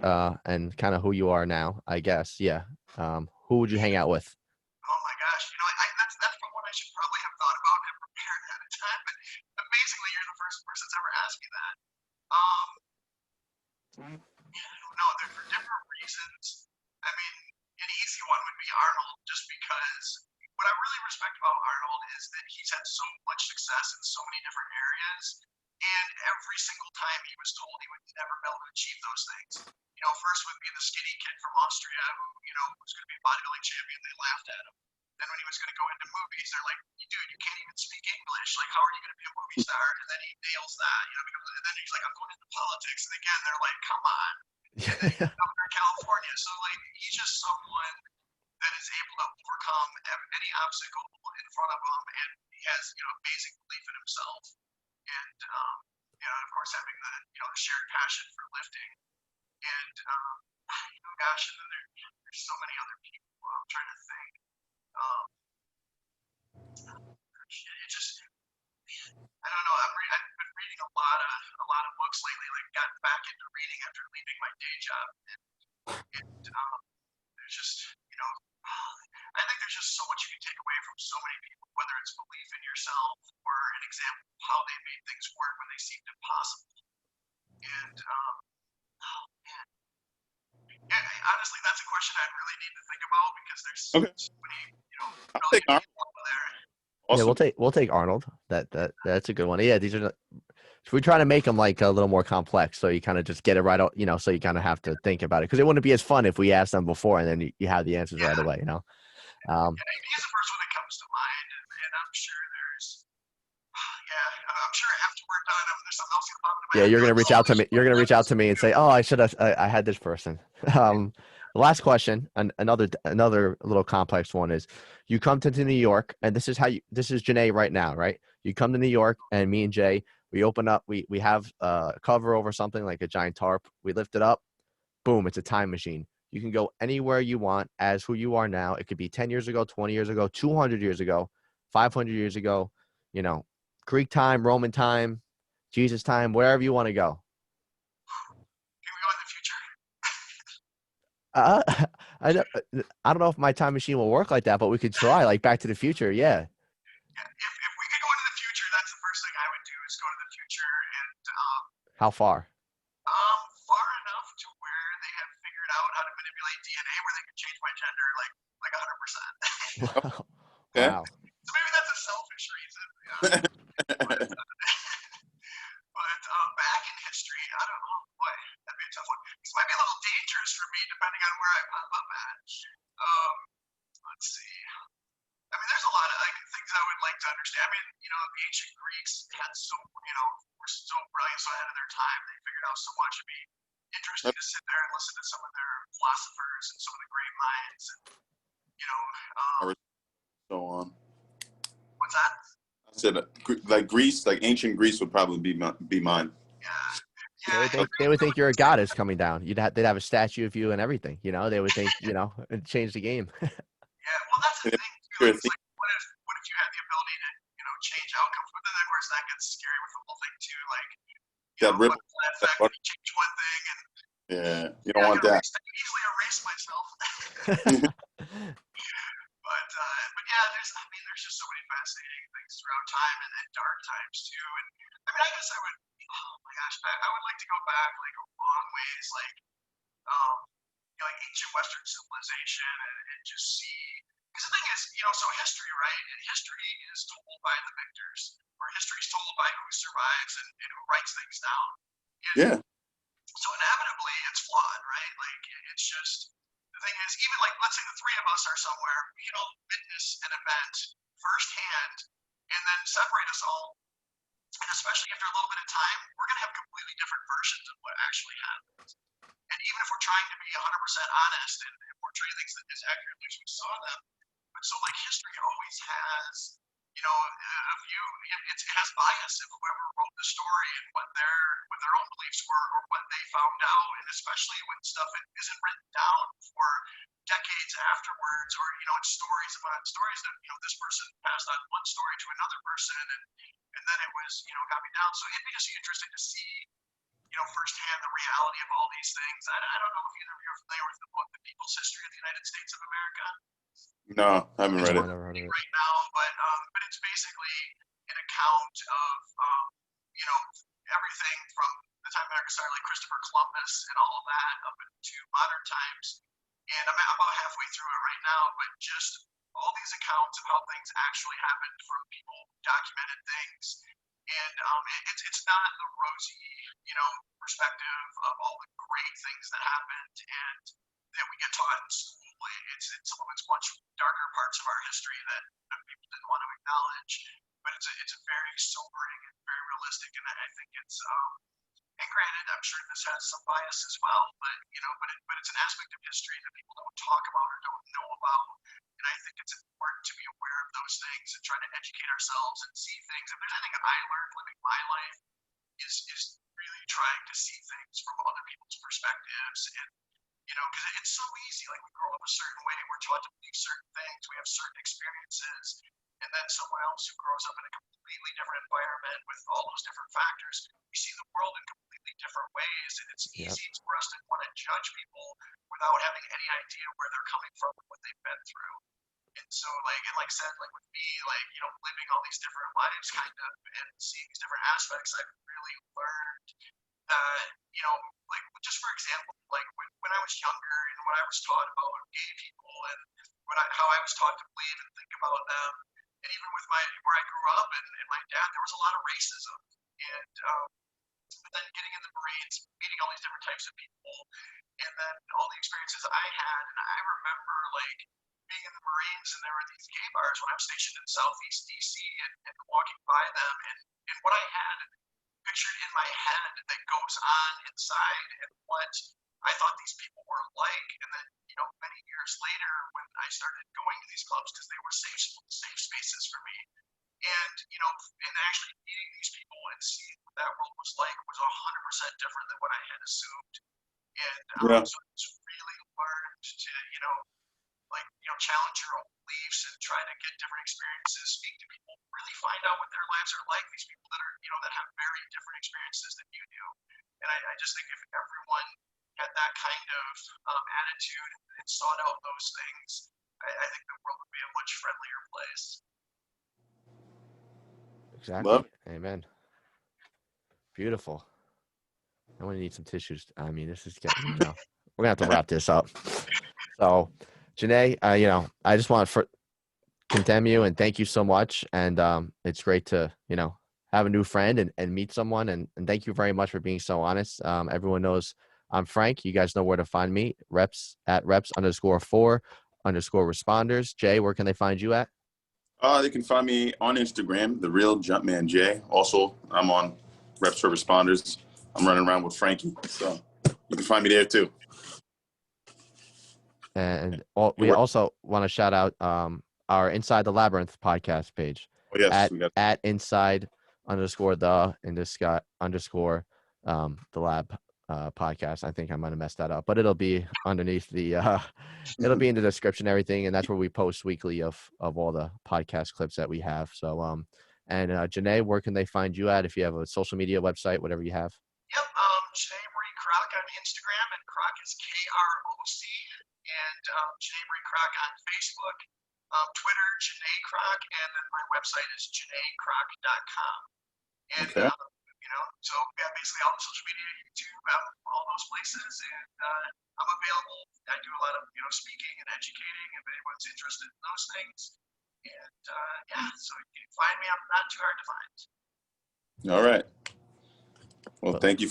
and kind of who you are now, I guess. Yeah. Who would you hang out with? Oh my gosh, that's from what I should probably have thought about and prepared ahead of time. But amazingly, you're the first person that's ever asked me that. I don't know. They're for different reasons. I mean, an easy one would be Arnold, just because what I really respect about Arnold is that he's had so much success in so many different areas, and every single time he was told he would never be able to achieve those things. First would be the skinny kid from Austria who, was going to be a bodybuilding champion. They laughed at him. Then when he was going to go into movies, they're like, dude, you can't even speak English. selfish. Like, how are you going to be a movie star? And then he nails that, you know, and then he's like, I'm going into politics. And again, they're like, come on. And then he's governor of California. So, like, he's just someone that is able to overcome any obstacle in front of him. And he has, you know, amazing belief in himself. And, you know, of course, having the, you know, the shared passion for lifting. And, you know, gosh, and then there's so many other people. I'm trying to think. It just, I don't know. I've been reading a lot of books lately. Like, got back into reading after leaving my day job, and there's just, you know, I think there's just so much you can take away from so many people, whether it's belief in yourself or an example of how they made things work when they seemed impossible. And oh man, yeah, honestly, that's a question I really need to think about because there's so many, you know, brilliant people out there. Awesome. Yeah, we'll take Arnold. That's a good one. Yeah, these are. We try to make them like a little more complex, so you kind of just get it right out. You know, so you kind of have to think about it because it wouldn't be as fun if we asked them before and then you have the answers right away. You know. Yeah, he's the first one that comes to mind, and I'm sure there's. Yeah, I'm sure after we're done, there's something else going to pop in my head. You're gonna reach out to me. You're gonna reach out to me and say, "Oh, I should have. I had this person." Last question, another little complex one is: you come to New York, and this is Janae right now, right? You come to New York, and me and Jay, we open up. We have a cover over something like a giant tarp. We lift it up. Boom! It's a time machine. You can go anywhere you want as who you are now. It could be 10 years ago, 20 years ago, 200 years ago, 500 years ago. You know, Greek time, Roman time, Jesus time, wherever you want to go. Can we go in the future? I don't know if my time machine will work like that, but we could try, like Back to the Future. Yeah. If we could go into the future, that's the first thing I would do is go to the future and. How far? Far enough to where they have figured out how to manipulate DNA, where they can change my gender like 100%. Wow. So maybe that's a selfish reason. Yeah. But back in history, I don't know. Boy, that'd be a tough one. This might be a little dangerous for me, depending on where I pop up at. Let's see. I mean, there's a lot of things I would like to understand. I mean, you know, the ancient Greeks were so brilliant, so ahead of their time. They figured out so much. It'd be interesting to sit there and listen to some of their philosophers and some of the great minds, and you know, so on. What's that? I said, like Greece, like ancient Greece would probably be mine. Yeah. They would think you're a goddess coming down. They'd have a statue of you and everything. You know, they would think, you know, and change the game. Yeah, well, that's the thing too. It's like, what if you had the ability to, you know, change outcomes? But then, of course, that gets scary with the whole thing too. Like, you know, what effect if you change one thing and you don't want that. I can easily erase myself. But yeah, there's just so many fascinating things throughout time and dark times too. And I mean, I guess I would. Oh my gosh, I would like to go back like a long ways, like you know, like ancient Western civilization, and just see. Because the thing is, you know, so history, right? And history is told by the victors, or history is told by who survives and who writes things down. And so inevitably, it's flawed, right? Like it's just. The thing is, even like, let's say the three of us are somewhere, we can all witness an event firsthand and then separate us all. And especially after a little bit of time, we're going to have completely different versions of what actually happened. And even if we're trying to be 100% honest and portray things as accurately as we saw them, but so like history always has, you know, a view. It has bias of whoever wrote the story and what their own beliefs were or what they found out, and especially when stuff isn't written down for decades afterwards, or you know, it's stories about stories that you know this person passed on one story to another person, and then it was you know copied down. So it'd be just interesting to see you know firsthand the reality of all these things. I don't know if either of you are familiar with the book The People's History of the United States of America. No, I haven't read it. Right now, but it's basically an account of you know everything from the time America started, like Christopher Columbus and all of that, up into modern times. And I'm about halfway through it right now, but just all these accounts of how things actually happened from people who documented things. And it's not the rosy, you know, perspective of all the great things that happened and that we get taught in school. It's some of its much darker parts of our history that people didn't want to acknowledge. but it's a very sobering and very realistic, and I think it's and granted, I'm sure this has some bias as well, but but it's an aspect of history that people don't talk about or don't know about, and I think it's important to be aware of those things and try to educate ourselves and see things. If there's anything that I learned living my life is really trying to see things from other people's perspectives, and because it's so easy. Like, we grow up a certain way, we're taught to believe certain things, we have certain experiences, and then someone else who grows up in a completely different environment with all those different factors, we see the world in completely different ways, and it's easy for us to want to judge people without having any idea where they're coming from and what they've been through. And so, like I said, like with me, like, living all these different lives kind of and seeing these different aspects, I've really learned that, like, just for example, like when I was younger and when I was taught about gay people and how I was taught to believe and think about them, and even with where I grew up and my dad, there was a lot of racism. And but then getting in the Marines, meeting all these different types of people, and then all the experiences I had, and I remember, like, being in the Marines, and there were these gay bars when I was stationed in Southeast DC, and walking by them, and what I had pictured in my head that goes on inside, and what I thought these people were like. And then, many years later, when I started going to these clubs, because they were safe spaces for me, and actually meeting these people and seeing what that world was like was 100% different than what I had assumed. And so it's really learned to, challenge your own beliefs and try to get different experiences, speak to people, really find out what their lives are like. These people that are, that have very different experiences than you do. And I just think if everyone had that kind of attitude and sought out those things, I think the world would be a much friendlier place. Exactly. Amen. Beautiful. I'm gonna need some tissues. I mean, this is getting, we're gonna have to wrap this up. So, Janae, I just want to condemn you and thank you so much. And it's great to, have a new friend and meet someone. And thank you very much for being so honest. Everyone knows I'm Frank. You guys know where to find me. Reps@reps_4_responders. Jay, where can they find you at? They can find me on Instagram, The Real Jumpman Jay. Also, I'm on Reps for Responders. I'm running around with Frankie, so you can find me there too. And we also want to shout out our Inside the Labyrinth podcast page. Oh, yes, at inside_the_the lab podcast. I think I might have messed that up, but it'll be underneath the it'll be in the description, everything, and that's where we post weekly of all the podcast clips that we have. So and Janae, where can they find you at if you have a social media website, whatever you have? Yep, Janae Kroc on Instagram, and Kroc is Kroc, and Janae Kroc on Facebook, Twitter, Janae Kroc, and then my website is janaekroc.com. And so basically all the social media, YouTube, all those places, and I'm available. I do a lot of speaking and educating if anyone's interested in those things. And so you can find me. I'm not too hard to find. All right. Well, thank you.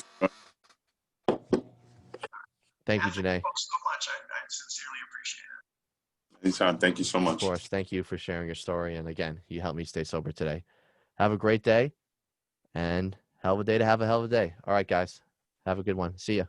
Thank you, Janae. Thank you so much. I sincerely appreciate it. Anytime. Thank you so much. Of course. Thank you for sharing your story. And again, you helped me stay sober today. Have a great day, and hell of a day to have a hell of a day. All right, guys. Have a good one. See ya.